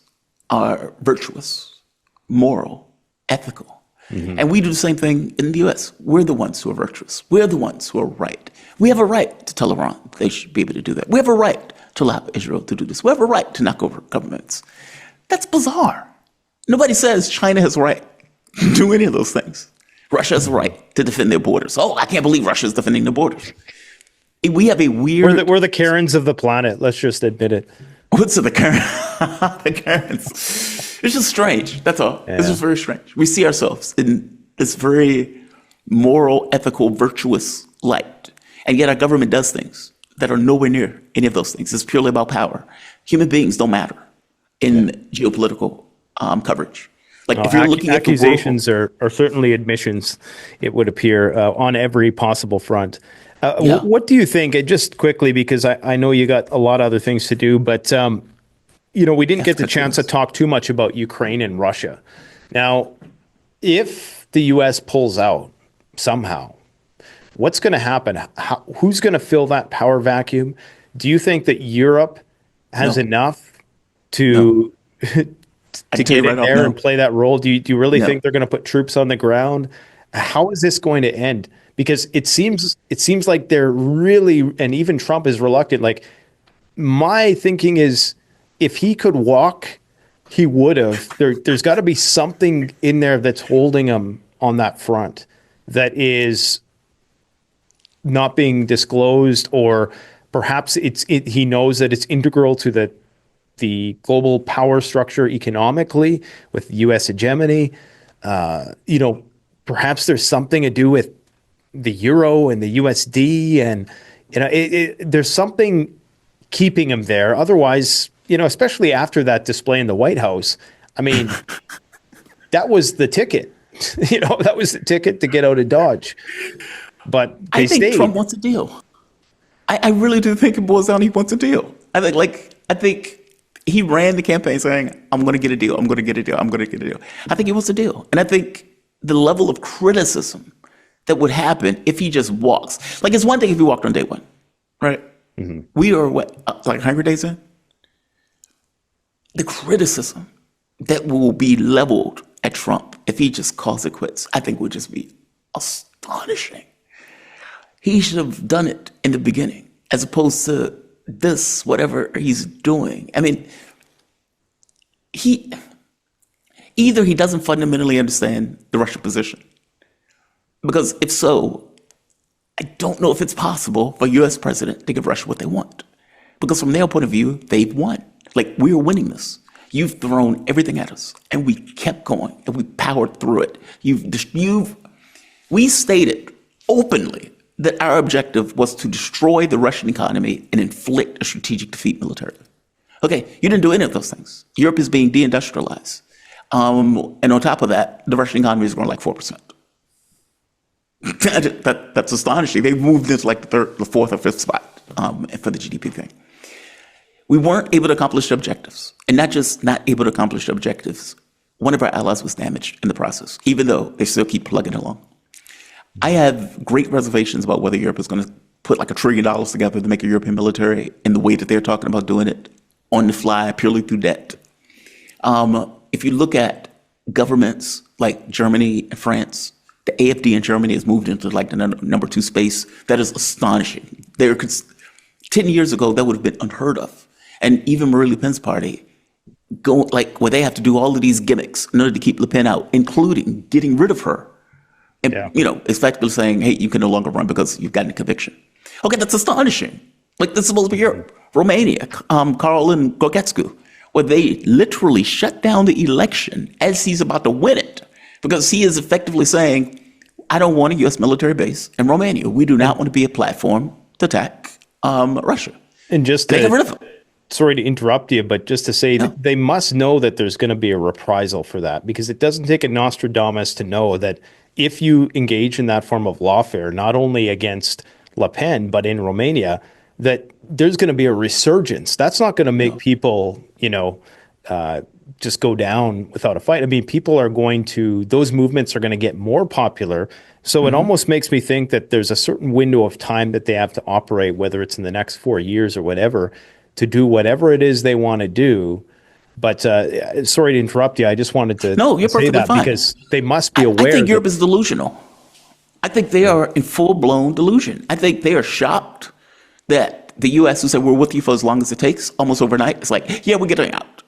are virtuous, moral, ethical. Mm-hmm. And we do the same thing in the US. We're the ones who are virtuous. We're the ones who are right. We have a right to tell Iran they should be able to do that. We have a right to allow Israel to do this. We have a right to knock over governments. That's bizarre. Nobody says China has a right to do any of those things. Russia has a right to defend their borders. Oh, I can't believe Russia is defending their borders. We have a weird... We're the Karens of the planet. Let's just admit it. What's the Karens? The Karens. It's just strange. That's all. Yeah. It's just very strange. We see ourselves in this very moral, ethical, virtuous light. And yet our government does things that are nowhere near any of those things. It's purely about power. Human beings don't matter in geopolitical coverage. If you're looking at accusations are certainly admissions, it would appear, on every possible front. What do you think, just quickly, because I know you got a lot of other things to do, but we didn't get the chance to talk too much about Ukraine and Russia. Now, if the U.S. pulls out somehow, what's going to happen? Who's going to fill that power vacuum? Do you think that Europe has enough to get in there and play that role? Do you really think they're going to put troops on the ground? How is this going to end? Because it seems like they're really, and even Trump is reluctant. My thinking is, if he could walk, he would have. There's got to be something in there that's holding him on that front that is not being disclosed, or perhaps he knows that it's integral to the global power structure economically with U.S. hegemony. Perhaps there's something to do with the euro and the USD, and there's something keeping him there. Otherwise, especially after that display in the White House, that was the ticket. That was the ticket to get out of Dodge. But I think Trump wants a deal. I really do think it boils down to he wants a deal. I think he ran the campaign saying, I'm going to get a deal. I'm going to get a deal. I'm going to get a deal. I think he wants a deal. And I think the level of criticism that would happen if he just walks. It's one thing if he walked on day one, right? Mm-hmm. We are 100 days in? The criticism that will be leveled at Trump if he just calls it quits, I think would just be astonishing. He should have done it in the beginning, as opposed to this, whatever he's doing. Either he doesn't fundamentally understand the Russian position, because if so, I don't know if it's possible for a U.S. president to give Russia what they want. Because from their point of view, they've won. We are winning this. You've thrown everything at us, and we kept going, and we powered through it. We stated openly that our objective was to destroy the Russian economy and inflict a strategic defeat militarily. Okay, you didn't do any of those things. Europe is being deindustrialized. And on top of that, the Russian economy is growing 4%. That's astonishing. They've moved into the fourth or fifth spot for the GDP thing. We weren't able to accomplish the objectives. And not just not able to accomplish the objectives, one of our allies was damaged in the process, even though they still keep plugging along. I have great reservations about whether Europe is going to put like $1 trillion together to make a European military in the way that they're talking about doing it on the fly, purely through debt. If you look at governments like Germany and France, the AfD in Germany has moved into like the number 2 space. That is astonishing. 10 years ago, that would have been unheard of. And even Marine Le Pen's party, where they have to do all of these gimmicks in order to keep Le Pen out, including getting rid of her. And, effectively saying, hey, you can no longer run because you've gotten a conviction. Okay, that's astonishing. Like, this is supposed to be Europe. Romania, Karl and Gorgetscu, where they literally shut down the election as he's about to win it because he is effectively saying, I don't want a U.S. military base in Romania. We do not want to be a platform to attack Russia. And just they get rid of him. Sorry to interrupt you, but just to say that they must know that there's going to be a reprisal for that, because it doesn't take a Nostradamus to know that if you engage in that form of lawfare, not only against Le Pen, but in Romania, that there's going to be a resurgence. That's not going to make people, just go down without a fight. I mean, those movements are going to get more popular. So it almost makes me think that there's a certain window of time that they have to operate, whether it's in the next 4 years or whatever, to do whatever it is they want to do. But sorry to interrupt you. I just wanted to you're say that fine. Because they must be aware. I think Europe is delusional. I think they are in full-blown delusion. I think they are shocked that the U.S., who said we're with you for as long as it takes, almost overnight, it's like, yeah, we're getting out.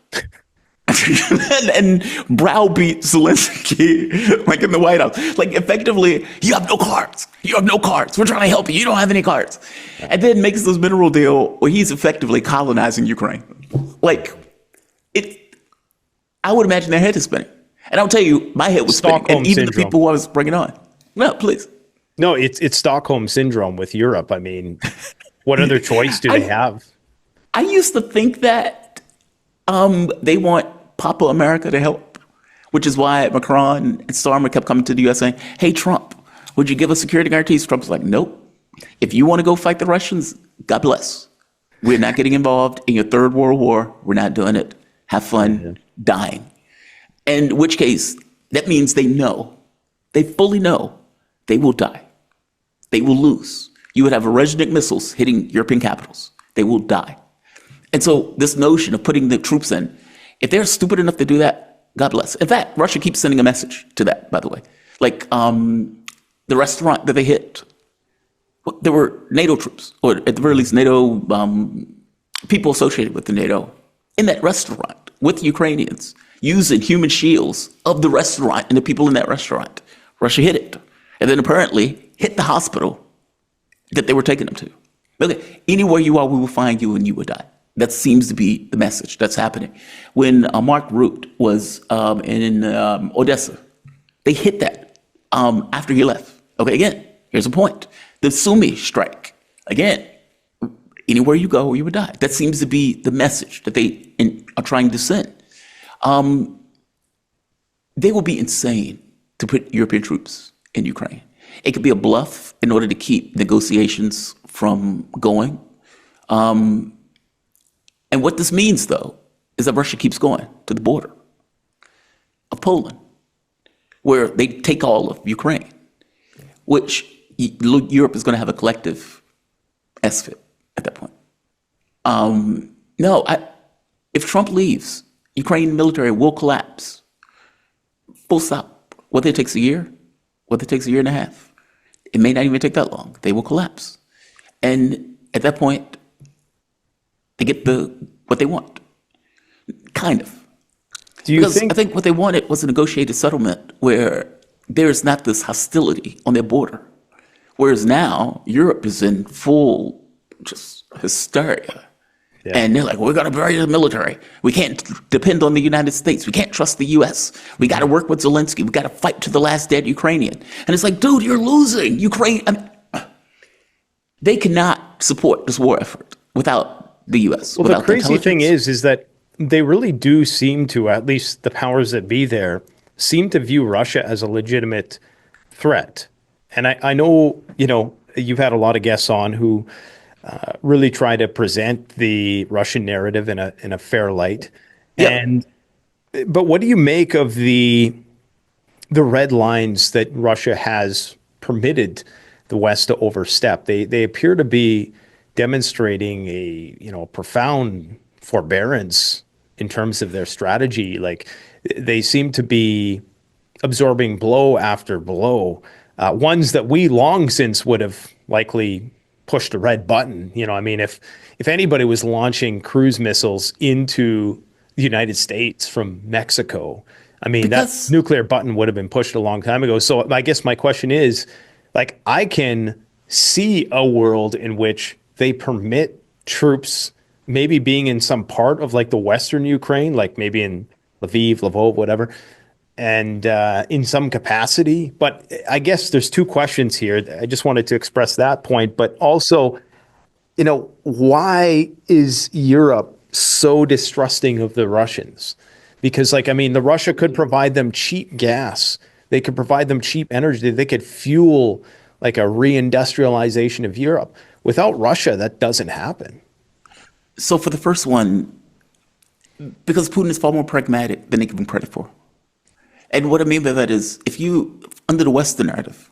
and browbeat Zelensky like in the White House. Like, effectively, you have no cards. You have no cards. We're trying to help you. You don't have any cards. And then makes this mineral deal where he's effectively colonizing Ukraine. Like, I would imagine their head is spinning. And I'll tell you, my head was spinning. And even the people who I was bringing on. No, please. No, it's Stockholm Syndrome with Europe. I mean, what other choice do they have? I used to think that they want Papa America to help, which is why Macron and Starmer kept coming to the U.S. saying, hey, Trump, would you give us security guarantees? Trump's like, nope. If you want to go fight the Russians, God bless. We're not getting involved in your third world war. We're not doing it. Have fun dying. In which case, that means they fully know they will die. They will lose. You would have Reznik missiles hitting European capitals. They will die. And so this notion of putting the troops in, if they're stupid enough to do that, God bless. In fact, Russia keeps sending a message to that, by the way. Like the restaurant that they hit, there were NATO troops, or at the very least NATO people associated with the NATO, in that restaurant with Ukrainians, using human shields of the restaurant and the people in that restaurant. Russia hit it. And then apparently hit the hospital that they were taking them to. Okay, anywhere you are, we will find you and you will die. That seems to be the message that's happening. When Mark Rutte was in Odessa, they hit that after he left. Okay, again, here's a point. The Sumy strike, again, anywhere you go, you would die. That seems to be the message that they are trying to send. They will be insane to put European troops in Ukraine. It could be a bluff in order to keep negotiations from going. And what this means, though, is that Russia keeps going to the border of Poland, where they take all of Ukraine, which Europe is going to have a collective SFIT at that point. If Trump leaves, Ukraine military will collapse. Full stop. Whether it takes a year, whether it takes a year and a half, it may not even take that long. They will collapse. And at that point, they get what they want. Kind of. I think what they wanted was a negotiated settlement where there's not this hostility on their border. Whereas now, Europe is in full just hysteria. Yeah. And they're like, we're going to bury the military. We can't depend on the United States. We can't trust the U.S. We got to work with Zelensky. We got to fight to the last dead Ukrainian. And it's like, dude, you're losing. They cannot support this war effort without the U.S. Well, the crazy thing is that they really do seem to, at least the powers that be there, seem to view Russia as a legitimate threat. And I know, you've had a lot of guests on who really try to present the Russian narrative in a fair light. Yep. But what do you make of the red lines that Russia has permitted the West to overstep. They appear to be demonstrating a profound forbearance in terms of their strategy. Like they seem to be absorbing blow after blow, ones that we long since would have likely pushed a red button. I mean, if anybody was launching cruise missiles into the United States from Mexico, I mean, that nuclear button would have been pushed a long time ago. So I guess my question is, like, I can see a world in which they permit troops maybe being in some part of like the Western Ukraine, like maybe in Lviv, Lvov, whatever, and in some capacity. But I guess there's two questions here. I just wanted to express that point, but also, why is Europe so distrusting of the Russians? Because, like, I mean, the Russia could provide them cheap gas. They could provide them cheap energy. They could fuel like a reindustrialization of Europe. Without Russia, that doesn't happen. So for the first one, because Putin is far more pragmatic than they give him credit for. And what I mean by that is, if you, under the Western narrative,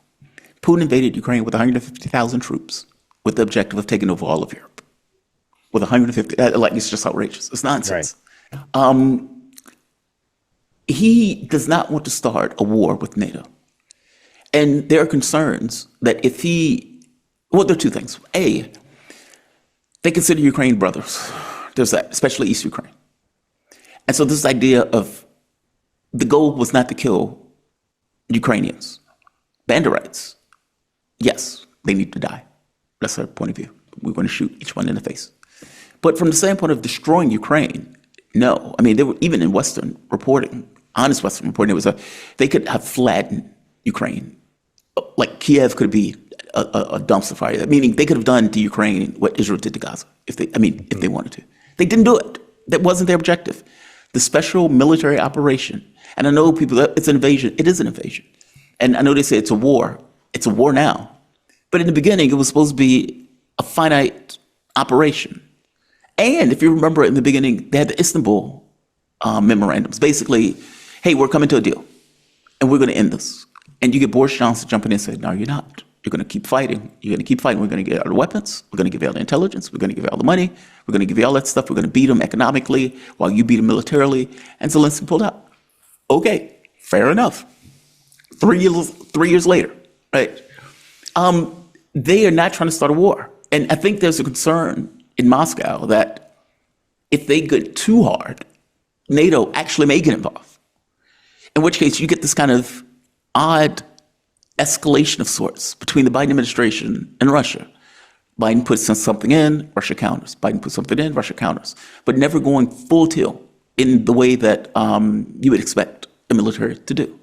Putin invaded Ukraine with 150,000 troops with the objective of taking over all of Europe. With 150, like, it's just outrageous. It's nonsense. Right. He does not want to start a war with NATO. And there are concerns that if there are two things. A, they consider Ukraine brothers. There's that, especially East Ukraine. And so this idea of the goal was not to kill Ukrainians. Banderites, yes, they need to die. That's our point of view. We're going to shoot each one in the face. But from the standpoint of destroying Ukraine, no. I mean, they were, even in Western reporting, honest Western reporting, they could have flattened Ukraine. Like Kiev could be a dumpster fire, meaning they could have done to Ukraine what Israel did to Gaza, if they wanted to. They didn't do it. That wasn't their objective. The special military operation, and I know people, it's an invasion. It is an invasion. And I know they say it's a war. It's a war now. But in the beginning, it was supposed to be a finite operation. And if you remember in the beginning, they had the Istanbul memorandums. Basically, hey, we're coming to a deal, and we're going to end this. And you get Boris Johnson jumping in and saying, no, you're not. You're going to keep fighting. You're going to keep fighting. We're going to get all the weapons. We're going to give you all the intelligence. We're going to give you all the money. We're going to give you all that stuff. We're going to beat them economically while you beat them militarily. And Zelensky pulled out. Okay, fair enough. 3 years later, right? They are not trying to start a war. And I think there's a concern in Moscow that if they get too hard, NATO actually may get involved. In which case you get this kind of odd escalation of sorts between the Biden administration and Russia. Biden puts something in, Russia counters. Biden puts something in, Russia counters. But never going full tilt in the way that you would expect a military to do.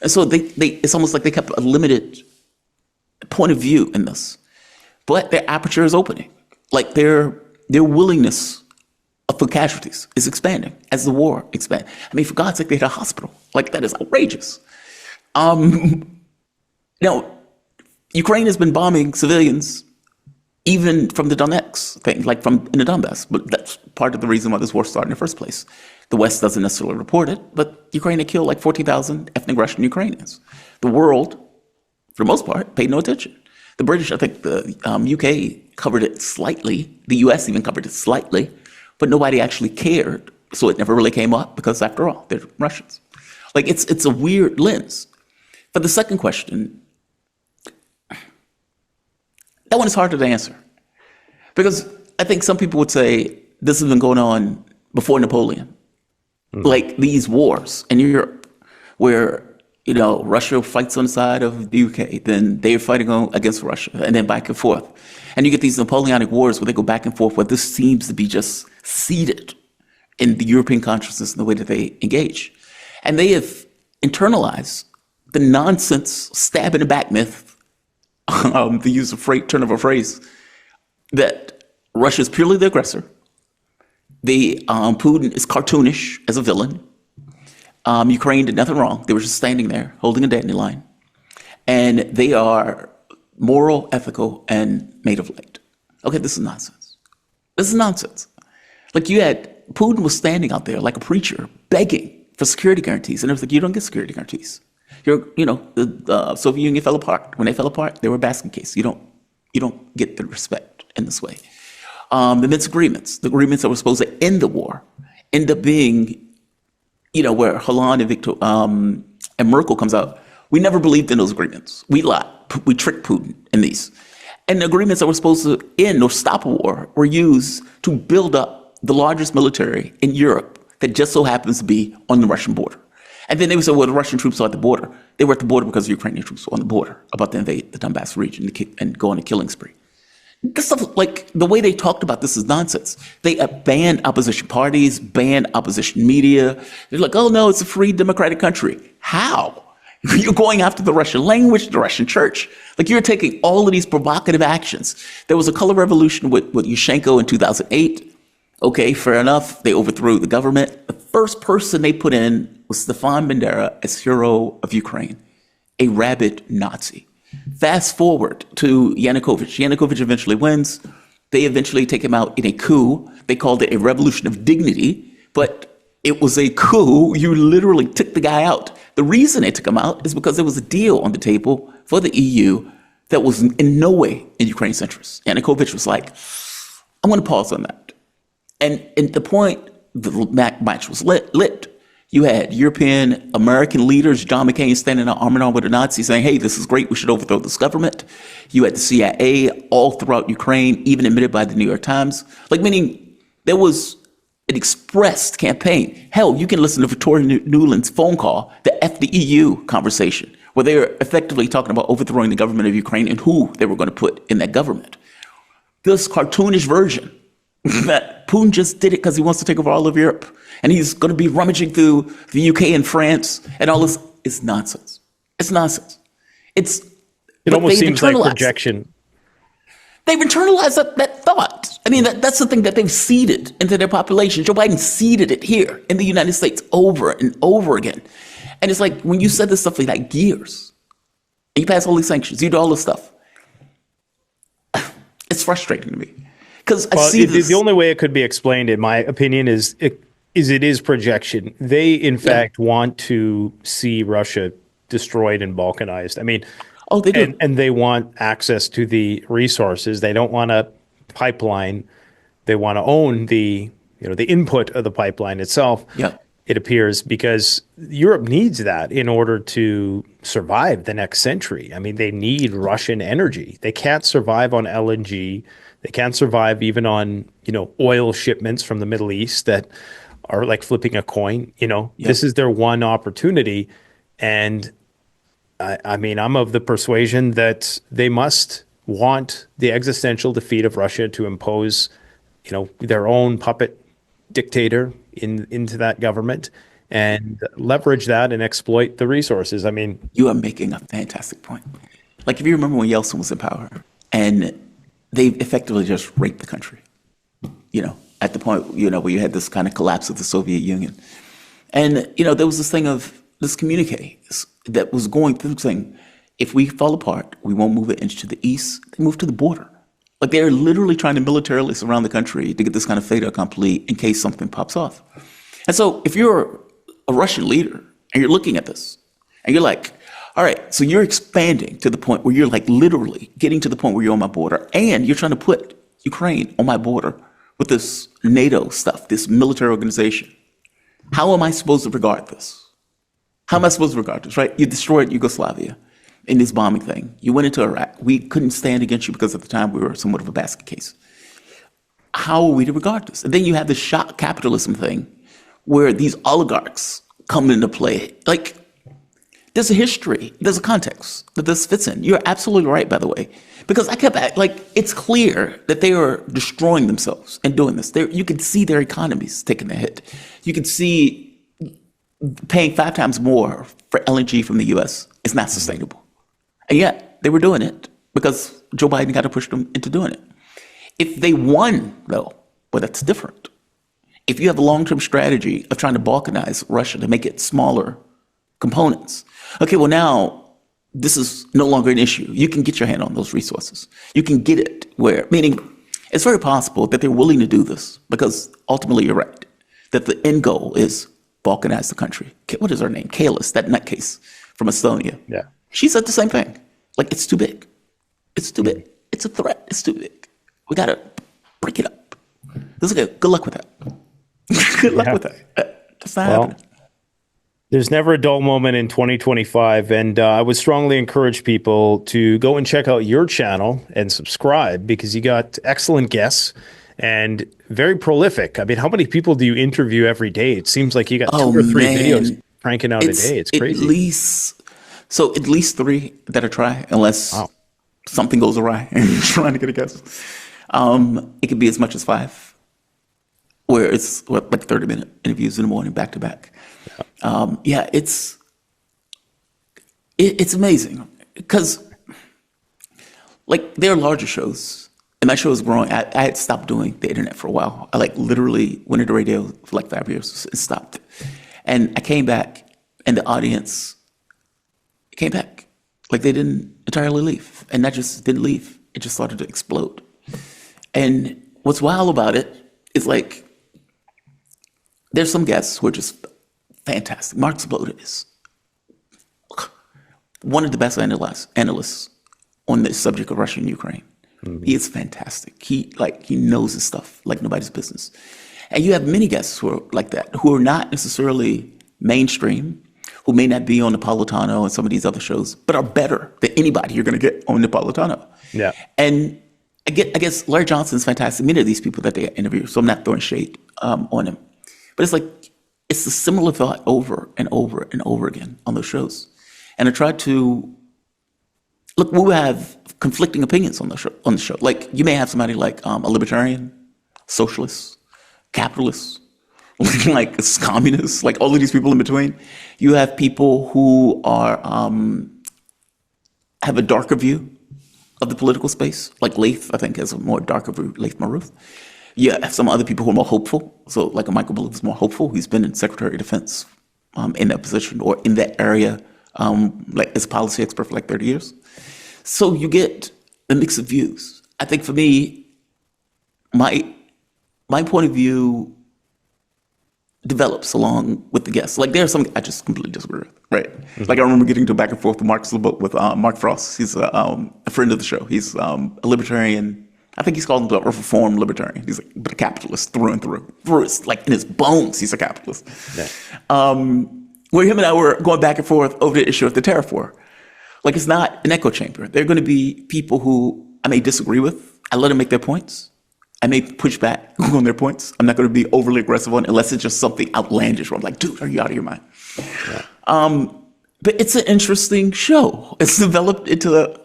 And so it's almost like they kept a limited point of view in this. But their aperture is opening. Like their willingness for casualties is expanding as the war expands. I mean, for God's sake, they had a hospital. Like, that is outrageous. Now, Ukraine has been bombing civilians even from the Donetsk thing, like from in the Donbass. But that's part of the reason why this war started in the first place. The West doesn't necessarily report it, but Ukraine had killed like 14,000 ethnic Russian Ukrainians. The world, for the most part, paid no attention. The British, I think the UK covered it slightly. The US even covered it slightly, but nobody actually cared. So it never really came up because, after all, they're Russians. Like, it's a weird lens. For the second question, that one is harder to answer. Because I think some people would say this has been going on before Napoleon. Like these wars in Europe where, Russia fights on the side of the UK, then they're fighting against Russia, and then back and forth. And you get these Napoleonic wars where they go back and forth, where this seems to be just seated in the European consciousness and the way that they engage. And they have internalized the nonsense stab in the back myth, to use turn of a phrase, that Russia is purely the aggressor. Putin is cartoonish as a villain. Ukraine did nothing wrong. They were just standing there holding a dandelion. And they are moral, ethical, and made of light. Okay, this is nonsense. This is nonsense. Like Putin was standing out there like a preacher begging for security guarantees. And it was like, you don't get security guarantees. The Soviet Union fell apart. When they fell apart, they were a basket case. You don't get the respect in this way. The Minsk agreements, the agreements that were supposed to end the war, end up being, where Hollande and Victor and Merkel comes out. We never believed in those agreements. We lied. We tricked Putin in these. And the agreements that were supposed to end or stop a war were used to build up the largest military in Europe that just so happens to be on the Russian border. And then they would say, well, the Russian troops are at the border. They were at the border because the Ukrainian troops were on the border, about to invade the Donbass region and go on a killing spree. This stuff, like the way they talked about this is nonsense. They banned opposition parties, banned opposition media. They're like, oh no, it's a free democratic country. How? You're going after the Russian language, the Russian church. Like you're taking all of these provocative actions. There was a color revolution with Yushchenko in 2008. Okay, fair enough. They overthrew the government. The first person they put in was Stefan Bandera as hero of Ukraine, a rabid Nazi. Fast forward to Yanukovych. Yanukovych eventually wins. They eventually take him out in a coup. They called it a revolution of dignity, but it was a coup. You literally took the guy out. The reason they took him out is because there was a deal on the table for the EU that was in no way in Ukraine's interest. Yanukovych was like, I'm going to pause on that. And at the point the match was lit, you had European American leaders, John McCain standing out arm in arm with the Nazis saying, hey, this is great, we should overthrow this government. You had the CIA all throughout Ukraine, even admitted by the New York Times. Like, meaning there was an expressed campaign. Hell, you can listen to Victoria Nuland's phone call, the FDEU conversation, where they were effectively talking about overthrowing the government of Ukraine and who they were going to put in that government. This cartoonish version that Putin just did it because he wants to take over all of Europe. And he's going to be rummaging through the UK and France and all this is nonsense. It's nonsense. It almost seems like projection. They've internalized that thought. I mean, that's the thing that they've seeded into their population. Joe Biden seeded it here in the United States over and over again. And it's like when you said this stuff for like years, and you pass all these sanctions, you do all this stuff. It's frustrating to me. Because I see this. The only way it could be explained, in my opinion, is it is projection. They, in fact, want to see Russia destroyed and balkanized. I mean, they do. And they want access to the resources. They don't want a pipeline. They want to own the input of the pipeline itself. Yeah. It appears, because Europe needs that in order to survive the next century. I mean, they need Russian energy. They can't survive on LNG. They can't survive even on, oil shipments from the Middle East that are like flipping a coin. This is their one opportunity. And I mean, I'm of the persuasion that they must want the existential defeat of Russia to impose, their own puppet dictator into that government and leverage that and exploit the resources. I mean, you are making a fantastic point. Like, if you remember when Yeltsin was in power and they effectively just raped the country, at the point, where you had this kind of collapse of the Soviet Union. And, there was this thing of this communique that was going through saying, if we fall apart, we won't move an inch to the east, they move to the border. Like, they're literally trying to militarily surround the country to get this kind of fait accompli in case something pops off. And so if you're a Russian leader and you're looking at this and you're like, all right, so you're expanding to the point where you're like literally getting to the point where you're on my border and you're trying to put Ukraine on my border with this NATO stuff, this military organization. How am I supposed to regard this? How am I supposed to regard this, right? You destroyed Yugoslavia in this bombing thing. You went into Iraq. We couldn't stand against you because at the time we were somewhat of a basket case. How are we to regard this? And then you have the shock capitalism thing where these oligarchs come into play. Like, there's a history, there's a context that this fits in. You're absolutely right, by the way. Because I kept it's clear that they are destroying themselves and doing this. You can see their economies taking a hit. You can see paying 5 times more for LNG from the U.S. is not sustainable. And yet, they were doing it because Joe Biden got to push them into doing it. If they won, though, well, that's different. If you have a long-term strategy of trying to balkanize Russia to make it smaller components, okay, well, now this is no longer an issue. You can get your hand on those resources. You can get it meaning it's very possible that they're willing to do this because ultimately you're right, that the end goal is balkanize the country. What is her name? Kalis, that nutcase from Estonia. Yeah. She said the same thing. Like, it's too big. It's too big. It's a threat. It's too big. We got to break it up. This is good. Good luck with that. Good luck with that. That's not happening. There's never a dull moment in 2025, and I would strongly encourage people to go and check out your channel and subscribe because you got excellent guests and very prolific. I mean, how many people do you interview every day? It seems like you got 2 or 3 videos cranking out a day. It's crazy. At least 3 that I try, unless something goes awry and you're trying to get a guest. It could be as much as 5, where it's like 30-minute interviews in the morning, back to back. It's amazing because, like, there are larger shows, and my show is growing. I had stopped doing the internet for a while. I literally went into radio for 5 years and stopped, and I came back, and the audience came back. Like, they didn't entirely leave, and that just didn't leave. It just started to explode. And what's wild about it is, like, there's some guests who are just fantastic. Mark Zablota is one of the best analysts on the subject of Russia and Ukraine. Mm-hmm. He is fantastic. He knows his stuff like nobody's business. And you have many guests who are like that, who are not necessarily mainstream, who may not be on Napolitano and some of these other shows, but are better than anybody you're going to get on Napolitano. Yeah. And I guess Larry Johnson's fantastic. Many of these people that they interview, so I'm not throwing shade on him. But it's like, it's a similar thought over and over and over again on those shows. And I tried to, look, we have conflicting opinions on the show. Like, you may have somebody like a libertarian, socialist, capitalist, like a communist, like all of these people in between. You have people who are have a darker view of the political space, like Laith, I think, has a more darker view, Laith Maruth. You have some other people who are more hopeful. So like a Michael Ballou is more hopeful. He's been in Secretary of Defense in that position or in that area, like as a policy expert for 30 years. So you get a mix of views. I think for me, my point of view develops along with the guests. Like, there's some I just completely disagree with, right? Mm-hmm. Like, I remember getting to back and forth with Mark Frost. He's a friend of the show. He's a libertarian. I think he's called himself a reformed libertarian. He's but a capitalist through and through. His, in his bones, he's a capitalist. Yeah. Where him and I were going back and forth over the issue of the tariff war. Like, it's not an echo chamber. There are going to be people who I may disagree with. I let them make their points. I may push back on their points. I'm not going to be overly aggressive on it unless it's just something outlandish where I'm like, dude, are you out of your mind? Yeah. But it's an interesting show. It's developed into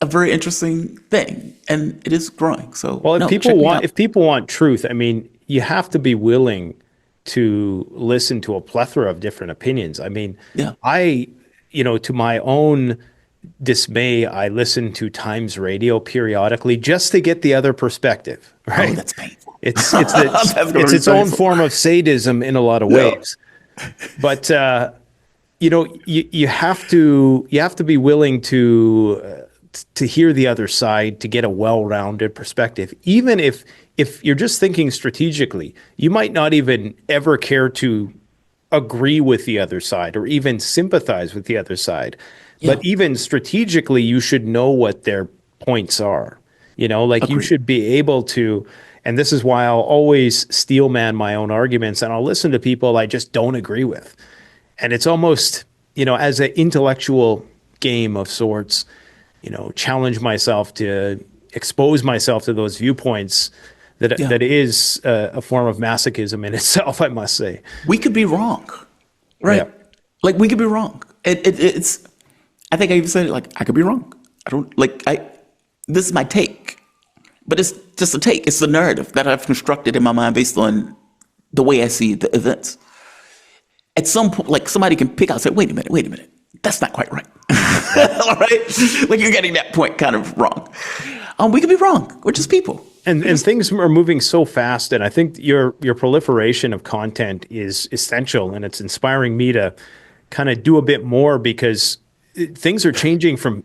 a very interesting thing, and it is growing. So, well, if people want truth, I mean, you have to be willing to listen to a plethora of different opinions. I mean, to my own dismay, I listen to Times Radio periodically just to get the other perspective. Right? Oh, that's painful. It's its own form of sadism in a lot of ways. But you have to be willing to hear the other side to get a well-rounded perspective. Even if you're just thinking strategically, you might not even ever care to agree with the other side or even sympathize with the other side. Yeah. But even strategically, you should know what their points are. Agreed. You should be able to, and this is why I'll always steel man my own arguments, and I'll listen to people I just don't agree with. And it's almost, as an intellectual game of sorts, challenge myself to expose myself to those viewpoints that is a form of masochism in itself, I must say. We could be wrong, right? Yeah. Like, we could be wrong. It's, I think I even said it, I could be wrong. This is my take, but it's just a take. It's the narrative that I've constructed in my mind based on the way I see the events. At some point, somebody can pick out and say, wait a minute, that's not quite right. All right? You're getting that point kind of wrong. We could be wrong. We're just people. And things are moving so fast, and I think your proliferation of content is essential, and it's inspiring me to kind of do a bit more because things are changing from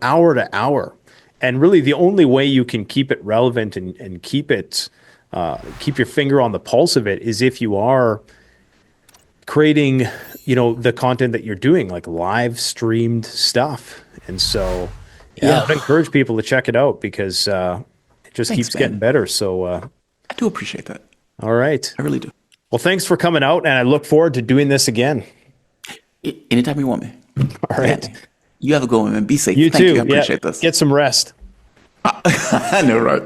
hour to hour, and really the only way you can keep it relevant and keep your finger on the pulse of it is if you are creating the content that you're doing, like live streamed stuff. And so, yeah, I'd encourage people to check it out because it just Thanks, keeps man. getting better. So, I do appreciate that. all right. I really do. Well, thanks for coming out, and I look forward to doing this again. Anytime you want me. All right. You have a good one, man. Be safe. You Thank too. you. I appreciate this. Get some rest. I know, right?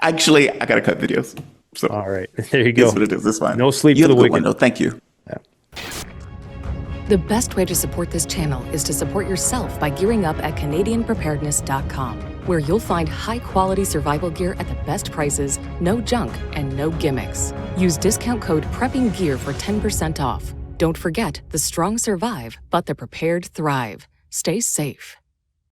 Actually, I got to cut videos. So All right. There you go. that's what it is. It's fine. No sleep you for have the a good wicked. one, though. Thank you. The best way to support this channel is to support yourself by gearing up at CanadianPreparedness.com, where you'll find high-quality survival gear at the best prices, no junk, and no gimmicks. Use discount code PREPPINGGEAR for 10% off. Don't forget, the strong survive, but the prepared thrive. Stay safe.